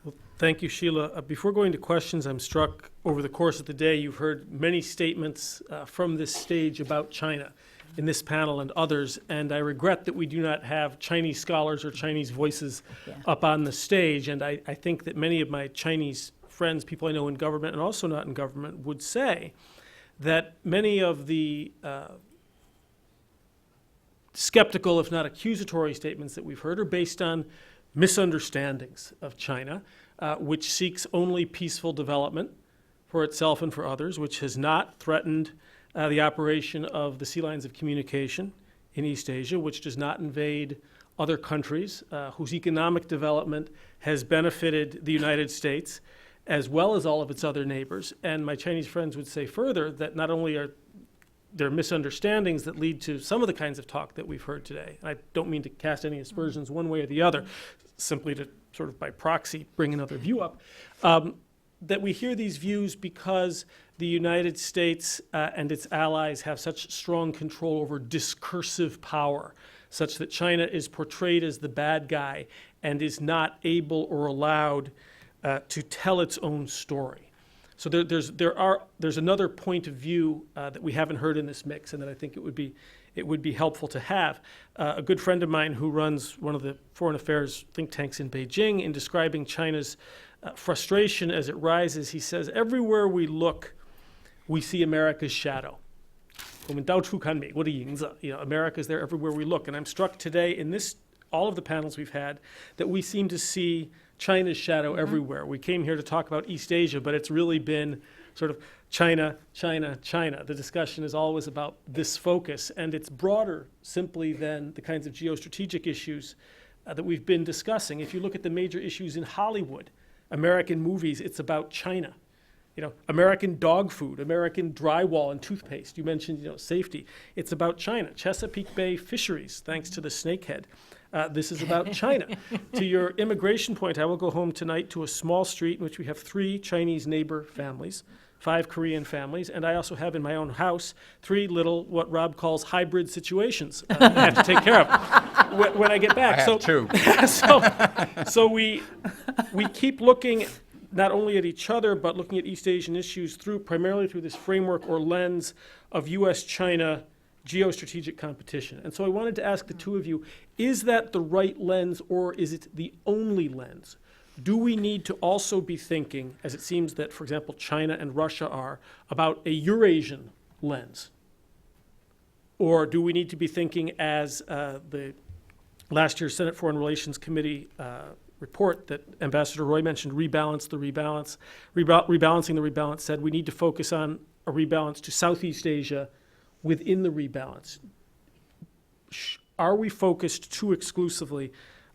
S3: Well, thank you, Sheila. Before going to questions, I'm struck over the course of the day, you've heard many statements from this stage about China in this panel and others, and I regret that we do not have Chinese scholars or Chinese voices up on the stage, and I think that many of my Chinese friends, people I know in government and also not in government, would say that many of the skeptical, if not accusatory statements that we've heard are based on misunderstandings of China, which seeks only peaceful development for itself and for others, which has not threatened the operation of the sea lines of communication in East Asia, which does not invade other countries, whose economic development has benefited the United States as well as all of its other neighbors. And my Chinese friends would say further that not only are there misunderstandings that lead to some of the kinds of talk that we've heard today, and I don't mean to cast any aspersions one way or the other, simply to sort of by proxy bring another view up, that we hear these views because the United States and its allies have such strong control over discursive power, such that China is portrayed as the bad guy and is not able or allowed to tell its own story. So there's another point of view that we haven't heard in this mix, and that I think it would be helpful to have. A good friend of mine who runs one of the foreign affairs think tanks in Beijing, in describing China's frustration as it rises, he says, everywhere we look, we see America's shadow. 我们到处看美国的影子. America's there everywhere we look. And I'm struck today in all of the panels we've had that we seem to see China's shadow everywhere. We came here to talk about East Asia, but it's really been sort of China, China, China. The discussion is always about this focus, and it's broader simply than the kinds of geostrategic issues that we've been discussing. If you look at the major issues in Hollywood, American movies, it's about China. American dog food, American drywall and toothpaste. You mentioned, safety. It's about China. Chesapeake Bay fisheries, thanks to the snakehead. This is about China. To your immigration point, I will go home tonight to a small street in which we have 3 Chinese neighbor families, 5 Korean families, and I also have in my own house 3 little, what Rob calls hybrid situations I have to take care of when I get back.
S1: I have 2.
S3: So we keep looking not only at each other, but looking at East Asian issues primarily through this framework or lens of U.S. China geostrategic competition. And so I wanted to ask the two of you, is that the right lens, or is it the only lens? Do we need to also be thinking, as it seems that, for example, China and Russia are, about a Eurasian lens? Or do we need to be thinking, as the last year's Senate Foreign Relations Committee report that Ambassador Roy mentioned, rebalancing the rebalance, said we need to focus on a rebalance to Southeast Asia within the rebalance. Are we focused too exclusively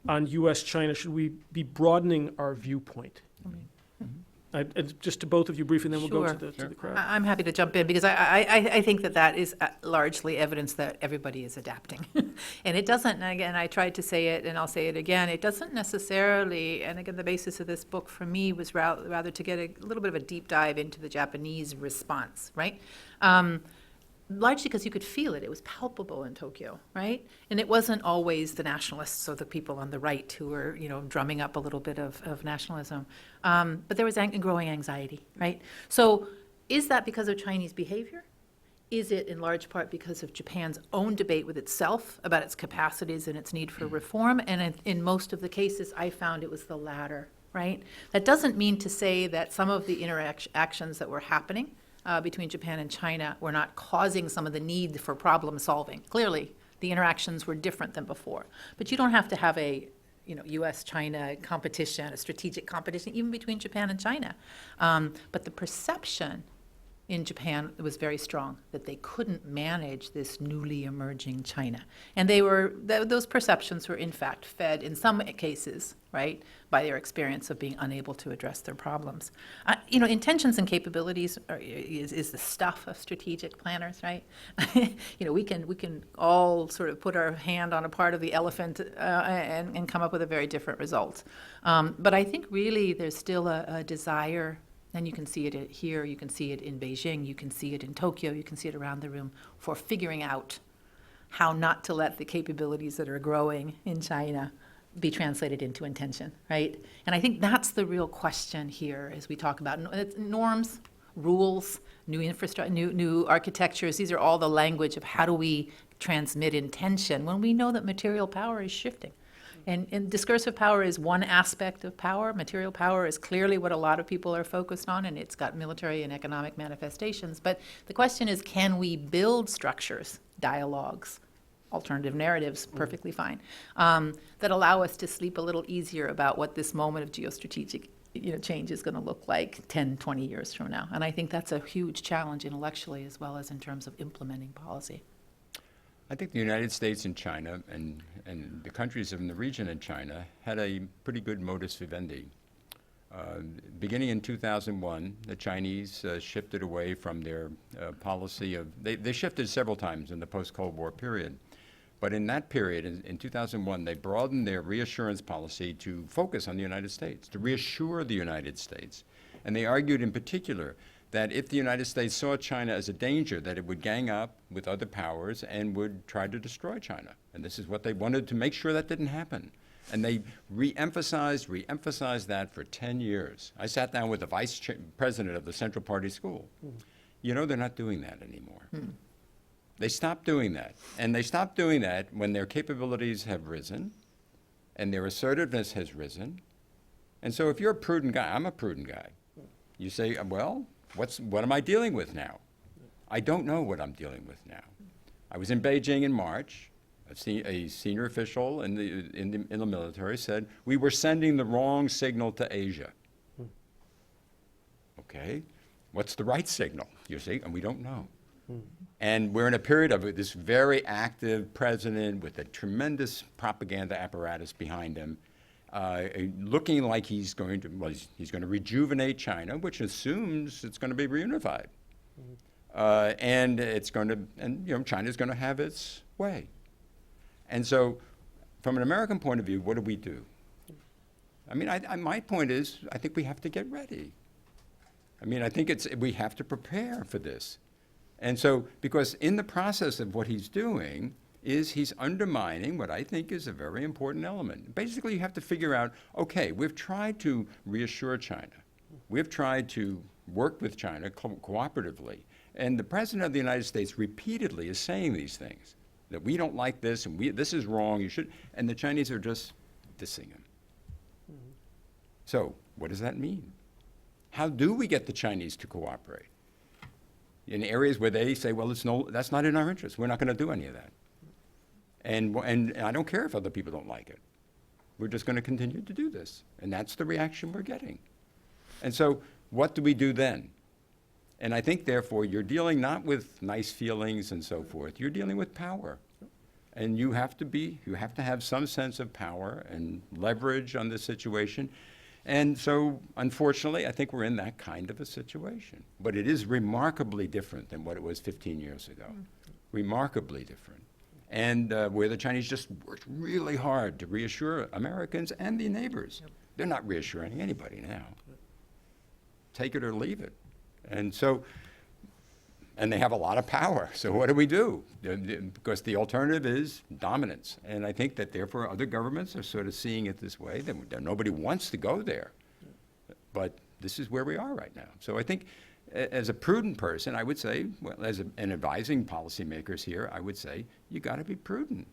S3: on U.S. China? Should we be broadening our viewpoint? Just to both of you briefly, and then we'll go to the crowd.
S9: I'm happy to jump in because I think that is largely evidence that everybody is adapting. And it doesn't, and again, I tried to say it and I'll say it again, it doesn't necessarily, and again, the basis of this book for me was rather to get a little bit of a deep dive into the Japanese response, right? Largely because you could feel it. It was palpable in Tokyo, right? And it wasn't always the nationalists or the people on the right who were, drumming up a little bit of nationalism. But there was growing anxiety, right? So is that because of Chinese behavior? Is it in large part because of Japan's own debate with itself about its capacities and its need for reform? And in most of the cases, I found it was the latter, right? That doesn't mean to say that some of the interactions that were happening between Japan and China were not causing some of the need for problem solving. Clearly, the interactions were different than before. But you don't have to have a U.S. China competition, a strategic competition, even between Japan and China. But the perception in Japan was very strong that they couldn't manage this newly emerging China. And those perceptions were in fact fed in some cases, right, by their experience of being unable to address their problems. Intentions and capabilities is the stuff of strategic planners, right? We can all sort of put our hand on a part of the elephant and come up with a very different result. But I think really there's still a desire. And you can see it here, you can see it in Beijing, you can see it in Tokyo, you can see it around the room, for figuring out how not to let the capabilities that are growing in China be translated into intention, right? And I think that's the real question here as we talk about norms, rules, new infrastructure, new architectures. These are all the language of how do we transmit intention when we know that material power is shifting. And discursive power is one aspect of power. Material power is clearly what a lot of people are focused on, and it's got military and economic manifestations. But the question is, can we build structures, dialogues, alternative narratives, perfectly fine, that allow us to sleep a little easier about what this moment of geostrategic change is going to look like 10, 20 years from now. And I think that's a huge challenge intellectually as well as in terms of implementing policy.
S1: I think the United States and China and the countries in the region in China had a pretty good modus vivendi. Beginning in 2001, the Chinese shifted away from their policy of, they shifted several times in the post-Cold War period. But in that period, in 2001, they broadened their reassurance policy to focus on the United States, to reassure the United States. And they argued in particular that if the United States saw China as a danger, that it would gang up with other powers and would try to destroy China. And this is what they wanted to make sure that didn't happen. And they re-emphasized that for 10 years. I sat down with the president of the Central Party School. You know, they're not doing that anymore. They stopped doing that. And they stopped doing that when their capabilities have risen and their assertiveness has risen. And so if you're a prudent guy, I'm a prudent guy, you say, well, what am I dealing with now? I don't know what I'm dealing with now. I was in Beijing in March. A senior official in the military said, we were sending the wrong signal to Asia. Okay, what's the right signal? You see, and we don't know. And we're in a period of this very active president with a tremendous propaganda apparatus behind him, looking like he's going to rejuvenate China, which assumes it's going to be reunified. And China's going to have its way. And so, from an American point of view, what do? I mean, my point is, I think we have to get ready. I mean, I think we have to prepare for this. And so, because in the process of what he's doing, he's undermining what I think is a very important element. Basically, you have to figure out, okay, we've tried to reassure China. We've tried to work with China cooperatively. And the President of the United States repeatedly is saying these things, that we don't like this, and this is wrong, you should, and the Chinese are just dissing him. So, what does that mean? How do we get the Chinese to cooperate? In areas where they say, well, that's not in our interest, we're not going to do any of that. And I don't care if other people don't like it. We're just going to continue to do this. And that's the reaction we're getting. And so, what do we do then? And I think, therefore, you're dealing not with nice feelings and so forth. You're dealing with power. And you have to have some sense of power and leverage on this situation. And so, unfortunately, I think we're in that kind of a situation. But it is remarkably different than what it was 15 years ago. Remarkably different. And where the Chinese just worked really hard to reassure Americans and the neighbors. They're not reassuring anybody now. Take it or leave it. And so, and they have a lot of power. So what do? Because the alternative is dominance. And I think that therefore other governments are sort of seeing it this way, that nobody wants to go there. But this is where we are right now. So I think as a prudent person, I would say, well, as an advising policymakers here, I would say, you got to be prudent.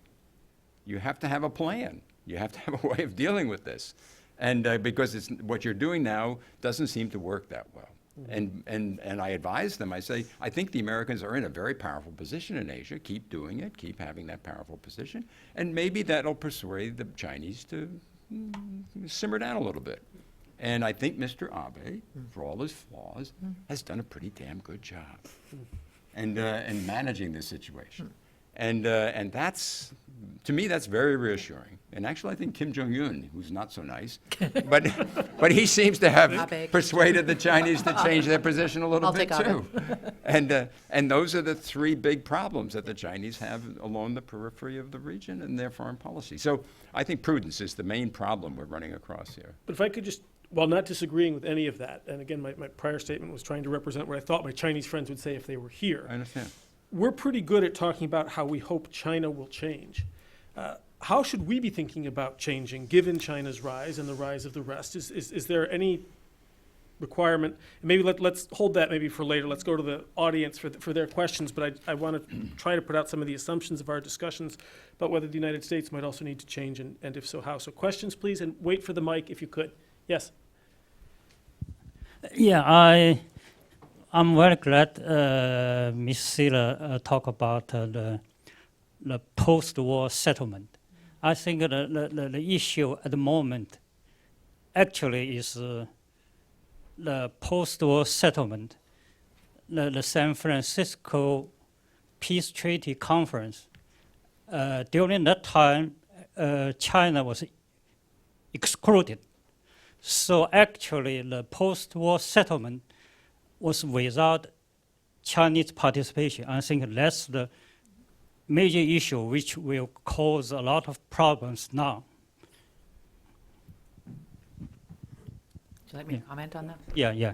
S1: You have to have a plan. You have to have a way of dealing with this. And because what you're doing now doesn't seem to work that well. And I advise them, I say, I think the Americans are in a very powerful position in Asia. Keep doing it, keep having that powerful position. And maybe that'll persuade the Chinese to simmer down a little bit. And I think Mr. Abe, for all his flaws, has done a pretty damn good job in managing this situation. And that's, to me, that's very reassuring. And actually, I think Kim Jong-un, who's not so nice, but he seems to have persuaded the Chinese to change their position a little bit too. And those are the three big problems that the Chinese have along the periphery of the region and their foreign policy. So I think prudence is the main problem we're running across here.
S3: But if I could just, while not disagreeing with any of that, and again, my prior statement was trying to represent what I thought my Chinese friends would say if they were here.
S1: I understand.
S3: We're pretty good at talking about how we hope China will change. How should we be thinking about changing, given China's rise and the rise of the rest? Is there any requirement? Maybe let's hold that maybe for later. Let's go to the audience for their questions, but I want to try to put out some of the assumptions of our discussions about whether the United States might also need to change, and if so, how. So questions, please, and wait for the mic if you could. Yes?
S10: Yeah, I'm very glad Ms. Siller talked about the post-war settlement. I think the issue at the moment actually is the post-war settlement. The San Francisco Peace Treaty Conference. During that time, China was excluded. So actually, the post-war settlement was without Chinese participation. I think that's the major issue which will cause a lot of problems now.
S9: Would you like me to comment on that?
S10: Yeah.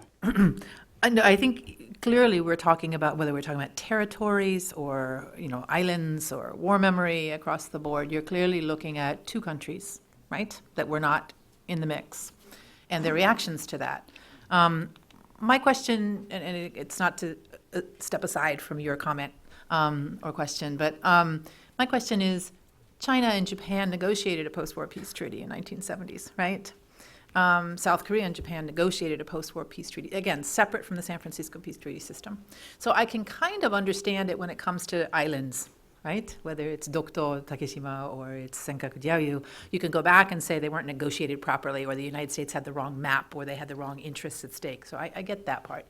S9: And I think clearly we're talking about whether we're talking about territories or islands or war memory across the board. You're clearly looking at two countries, right? That we're not in the mix, and their reactions to that. My question, and it's not to step aside from your comment or question, but my question is, China and Japan negotiated a post-war peace treaty in 1970s, right? South Korea and Japan negotiated a post-war peace treaty, again, separate from the San Francisco peace treaty system. So I can kind of understand it when it comes to islands, right? Whether it's Dokdo, Takeshima, or it's Senkaku Diaoyu, you can go back and say they weren't negotiated properly, or the United States had the wrong map, or they had the wrong interests at stake. So I get that part.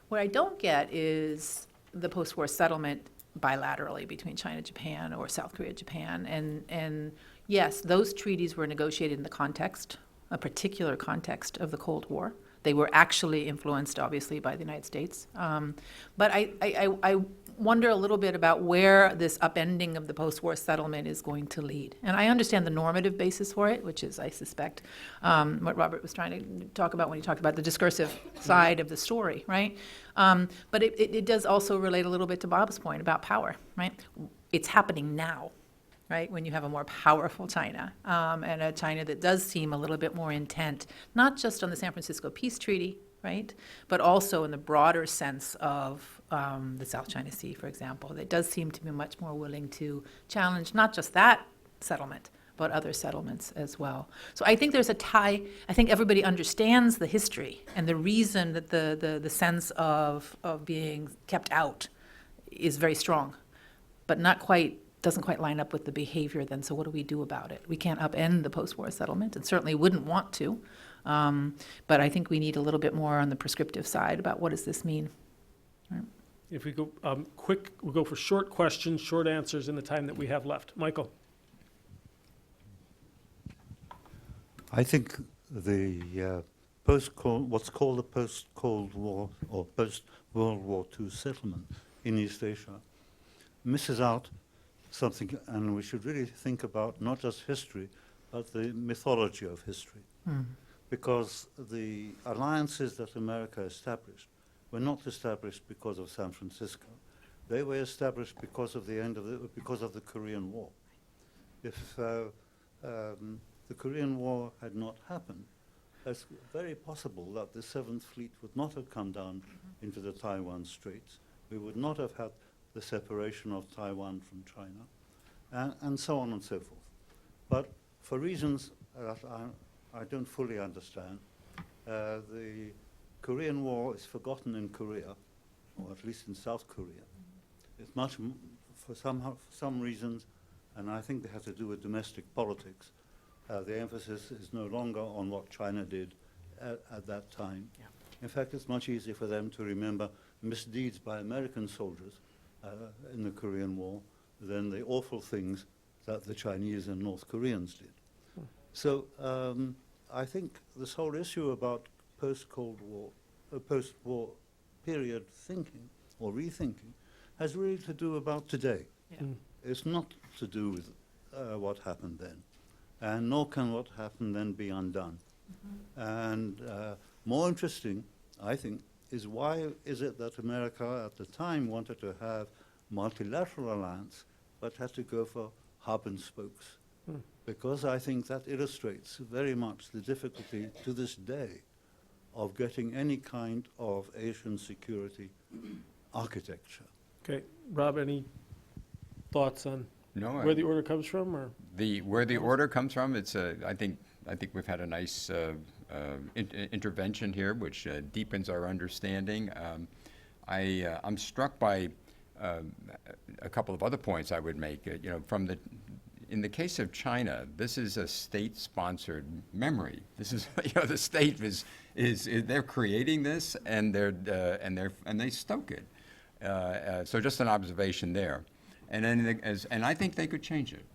S9: What I don't get is the post-war settlement bilaterally between China, Japan, or South Korea, Japan. And yes, those treaties were negotiated in the context, a particular context of the Cold War. They were actually influenced, obviously, by the United States. But I wonder a little bit about where this upending of the post-war settlement is going to lead. And I understand the normative basis for it, which is, I suspect, what Robert was trying to talk about when he talked about the discursive side of the story, right? But it does also relate a little bit to Bob's point about power, right? It's happening now, right, when you have a more powerful China, and a China that does seem a little bit more intent, not just on the San Francisco Peace Treaty, right, but also in the broader sense of the South China Sea, for example. That does seem to be much more willing to challenge not just that settlement, but other settlements as well. So I think there's a tie. I think everybody understands the history and the reason that the sense of being kept out is very strong, but doesn't quite line up with the behavior then. So what do we do about it? We can't upend the post-war settlement, and certainly wouldn't want to. But I think we need a little bit more on the prescriptive side about what does this mean. Right.
S3: If we go we'll go for short questions, short answers in the time that we have left. Michael.
S11: I think the what's called the post-Cold War or post-World War II settlement in East Asia misses out something, and we should really think about not just history, but the mythology of history. Because the alliances that America established were not established because of San Francisco. They were established because of the Korean War. If the Korean War had not happened, it's very possible that the Seventh Fleet would not have come down into the Taiwan Straits. We would not have had the separation of Taiwan from China, and so on and so forth. But for reasons that I don't fully understand, the Korean War is forgotten in Korea, or at least in South Korea. It's much, for some reasons, and I think they have to do with domestic politics, the emphasis is no longer on what China did at that time. Yeah. In fact, it's much easier for them to remember misdeeds by American soldiers in the Korean War than the awful things that the Chinese and North Koreans did. So I think this whole issue about post-Cold War, post-war period thinking or rethinking has really to do about today. Yeah. It's not to do with what happened then, and nor can what happened then be undone. And more interesting, I think, is why is it that America at the time wanted to have multilateral alliance, but had to go for hub and spokes? Because I think that illustrates very much the difficulty to this day of getting any kind of Asian security architecture.
S3: Okay, Rob, any thoughts on where the order comes from, or
S1: where the order comes from? It's I think we've had a nice intervention here, which deepens our understanding. I'm struck by a couple of other points I would make. In the case of China, this is a state-sponsored memory. This is, the state is they're creating this, and they stoke it. So just an observation there, and then and I think they could change it.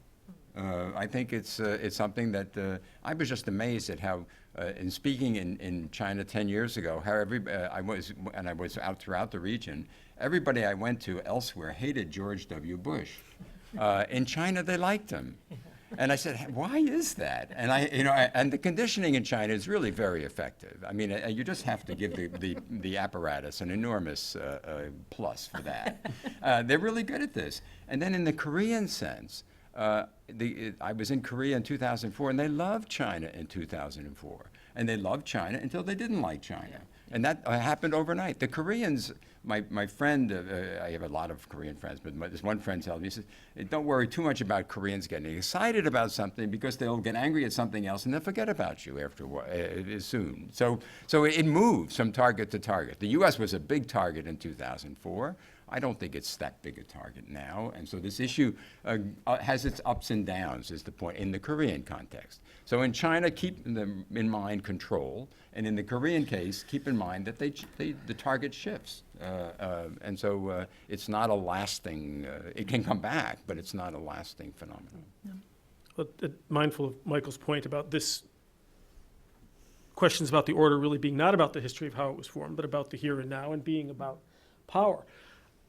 S1: I think it's something that I was just amazed at how, in speaking in China 10 years ago, how I was out throughout the region. Everybody I went to elsewhere hated George W. Bush. In China, they liked him, and I said, "Why is that?" And and the conditioning in China is really very effective. I mean, you just have to give the apparatus an enormous plus for that. They're really good at this. And then in the Korean sense, I was in Korea in 2004, and they loved China in 2004. And they loved China until they didn't like China. And that happened overnight. The Koreans, my friend, I have a lot of Korean friends, but this one friend tells me, he says, don't worry too much about Koreans getting excited about something because they'll get angry at something else and they'll forget about you after a while, soon. So it moves from target to target. The U.S. was a big target in 2004. I don't think it's that big a target now. And so this issue has its ups and downs, is the point, in the Korean context. So in China, keep in mind control. And in the Korean case, keep in mind that the target shifts. And so it's not a lasting, it can come back, but it's not a lasting phenomenon.
S3: But mindful of Michael's point about this, questions about the order really being not about the history of how it was formed, but about the here and now and being about power.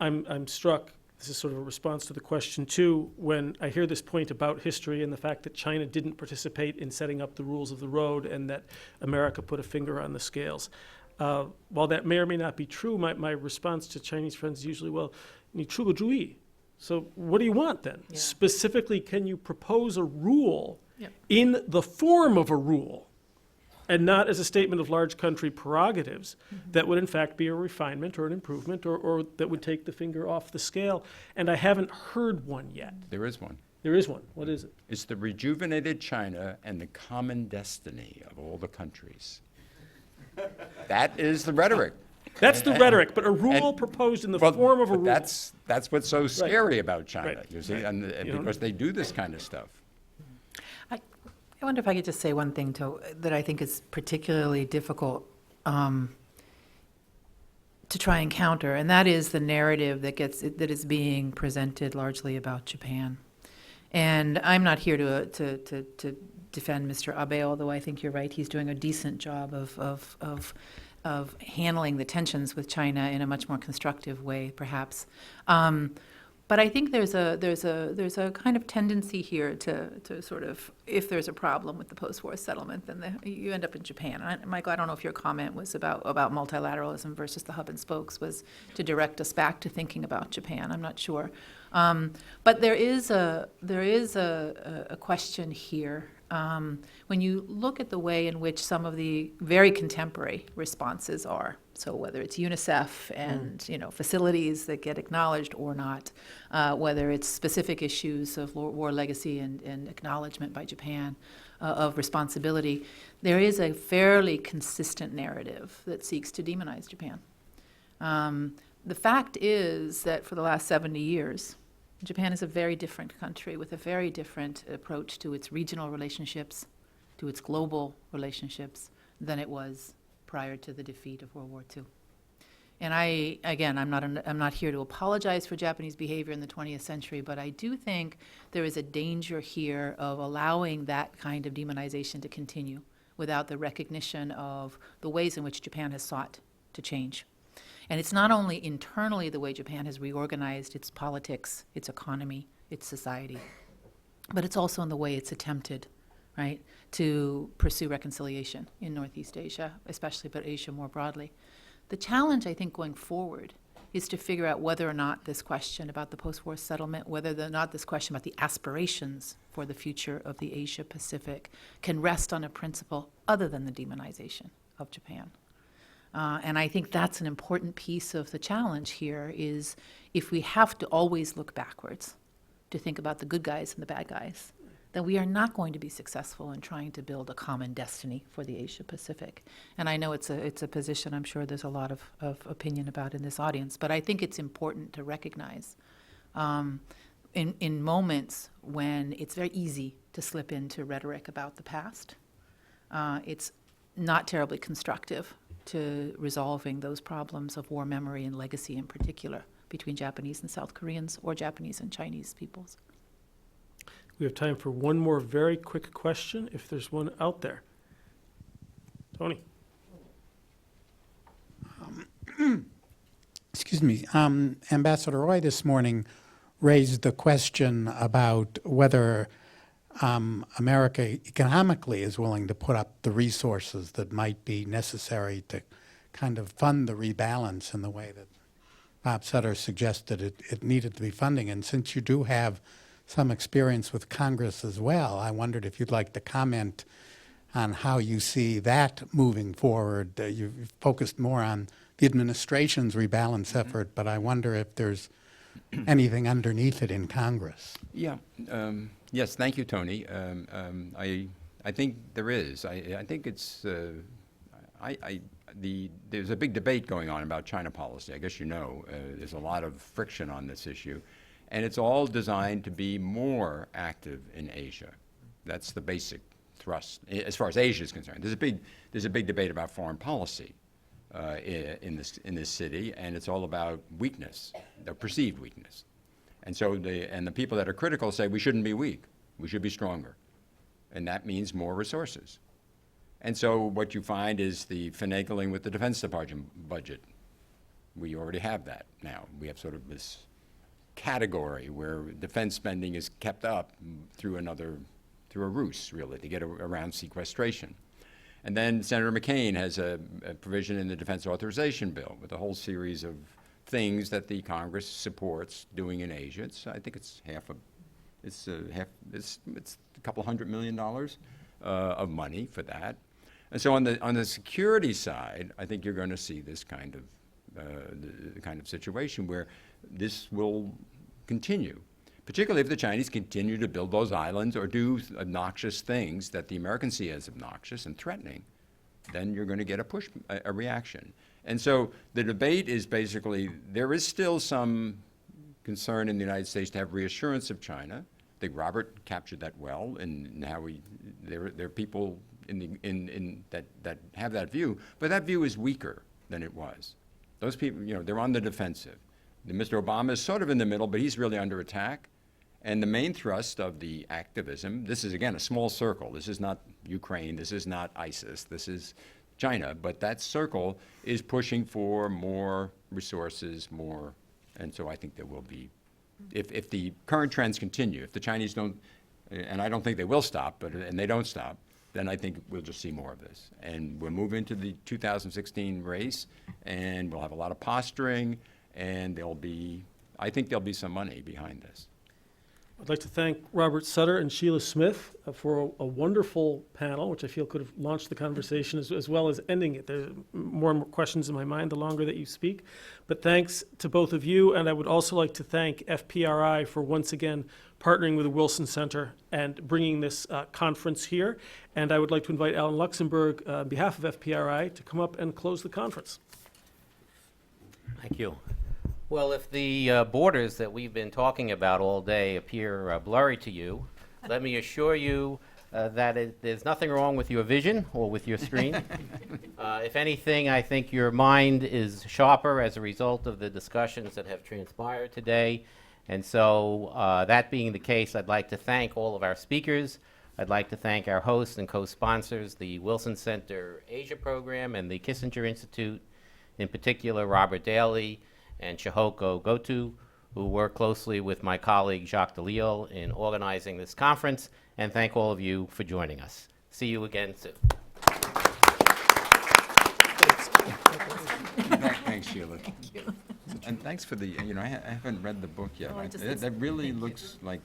S3: I'm struck, this is sort of a response to the question too, when I hear this point about history and the fact that China didn't participate in setting up the rules of the road and that America put a finger on the scales. While that may or may not be true, my response to Chinese friends is usually, well, 你出个主意. So what do you want then?
S9: Yeah.
S3: Specifically, can you propose a rule
S9: Yep.
S3: in the form of a rule and not as a statement of large country prerogatives that would in fact be a refinement or an improvement or that would take the finger off the scale? And I haven't heard one yet.
S1: There is one.
S3: There is one. What is it?
S1: It's the rejuvenated China and the common destiny of all the countries. That is the rhetoric.
S3: That's the rhetoric, but a rule proposed in the form of a
S1: but
S3: rule.
S1: That's what's so scary about China,
S3: Right.
S1: you see,
S3: Right.
S1: and
S3: You know,
S1: because they do this kind of stuff.
S9: I wonder if I could just say one thing that I think is particularly difficult to try and counter, and that is the narrative that is being presented largely about Japan. And I'm not here to defend Mr. Abe, although I think you're right, he's doing a decent job of handling the tensions with China in a much more constructive way, perhaps. But I think there's a kind of tendency here to sort of, if there's a problem with the post-war settlement, then you end up in Japan. Michael, I don't know if your comment was about multilateralism versus the hub and spokes was to direct us back to thinking about Japan. I'm not sure, but there is a question here. When you look at the way in which some of the very contemporary responses are, so whether it's UNICEF and facilities that get acknowledged or not, whether it's specific issues of war legacy and acknowledgement by Japan of responsibility, there is a fairly consistent narrative that seeks to demonize Japan. The fact is that for the last 70 years, Japan is a very different country with a very different approach to its regional relationships, to its global relationships, than it was prior to the defeat of World War II. And I'm not here to apologize for Japanese behavior in the 20th century, but I do think there is a danger here of allowing that kind of demonization to continue without the recognition of the ways in which Japan has sought to change. And it's not only internally the way Japan has reorganized its politics, its economy, its society, but it's also in the way it's attempted, right, to pursue reconciliation in Northeast Asia, especially, but Asia more broadly. The challenge, I think, going forward is to figure out whether or not this question about the post-war settlement, whether or not this question about the aspirations for the future of the Asia-Pacific can rest on a principle other than the demonization of Japan. And I think that's an important piece of the challenge here is if we have to always look backwards to think about the good guys and the bad guys, then we are not going to be successful in trying to build a common destiny for the Asia-Pacific. And I know it's a position I'm sure there's a lot of opinion about in this audience, but I think it's important to recognize in moments when it's very easy to slip into rhetoric about the past, it's not terribly constructive to resolving those problems of war memory and legacy in particular between Japanese and South Koreans or Japanese and Chinese peoples.
S3: We have time for one more very quick question, if there's one out there. Tony.
S4: Excuse me. Ambassador Roy this morning raised the question about whether America economically is willing to put up the resources that might be necessary to kind of fund the rebalance in the way that Bob Sutter suggested it needed to be funding. And since you do have
S12: some experience with Congress as well. I wondered if you'd like to comment on how you see that moving forward. You've focused more on the administration's rebalance effort, but I wonder if there's anything underneath it in Congress.
S1: Yeah. Yes. Thank you, Tony. I think there is. I think it's. There's a big debate going on about China policy. I guess you know there's a lot of friction on this issue, and it's all designed to be more active in Asia. That's the basic thrust as far as Asia is concerned. There's a big debate about foreign policy in this city, and it's all about weakness, the perceived weakness. And so the people that are critical say we shouldn't be weak, we should be stronger, and that means more resources. And so what you find is the finagling with the Defense Department budget. We already have that now. We have sort of this category where defense spending is kept up through a ruse, really, to get around sequestration. And then Senator McCain has a provision in the Defense Authorization Bill with a whole series of things that the Congress supports doing in Asia. I think it's it's a couple $100 million of money for that. And so on the security side, I think you're going to see this kind of situation where this will continue, particularly if the Chinese continue to build those islands or do obnoxious things that the Americans see as obnoxious and threatening. Then you're going to get a reaction. And so the debate is basically, there is still some concern in the United States to have reassurance of China. I think Robert captured that well, and how there are people that have that view, but that view is weaker than it was. Those people, they're on the defensive. Mr. Obama is sort of in the middle, but he's really under attack. And the main thrust of the activism, this is again a small circle. This is not Ukraine. This is not ISIS. This is China. But that circle is pushing for more resources, more. And so I think there will be, if the current trends continue, if the Chinese don't, and I don't think they will stop, and they don't stop, then I think we'll just see more of this. And we'll move into the 2016 race, and we'll have a lot of posturing, and I think there'll be some money behind this.
S3: I'd like to thank Robert Sutter and Sheila Smith for a wonderful panel, which I feel could have launched the conversation as well as ending it. There's more and more questions in my mind the longer that you speak. But thanks to both of you, and I would also like to thank FPRI for once again partnering with the Wilson Center and bringing this conference here. And I would like to invite Alan Luxembourg, on behalf of FPRI, to come up and close the conference.
S13: Thank you. Well, if the borders that we've been talking about all day appear blurry to you, let me assure you that there's nothing wrong with your vision or with your screen. If anything, I think your mind is sharper as a result of the discussions that have transpired today. And so that being the case, I'd like to thank all of our speakers. I'd like to thank our hosts and co-sponsors, the Wilson Center Asia Program and the Kissinger Institute, in particular Robert Daly and Chihoko Goto, who work closely with my colleague Jacques Delisle in organizing this conference, and thank all of you for joining us. See you again soon.
S1: Thanks, Sheila.
S9: Thank you.
S1: And thanks for the, I haven't read the book yet.
S9: Oh,
S1: That really looks like,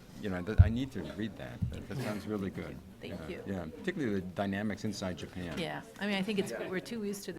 S1: I need to read that. That sounds really good.
S9: Thank you.
S1: Yeah, particularly the dynamics inside Japan.
S9: Yeah, I mean, I think we're too used to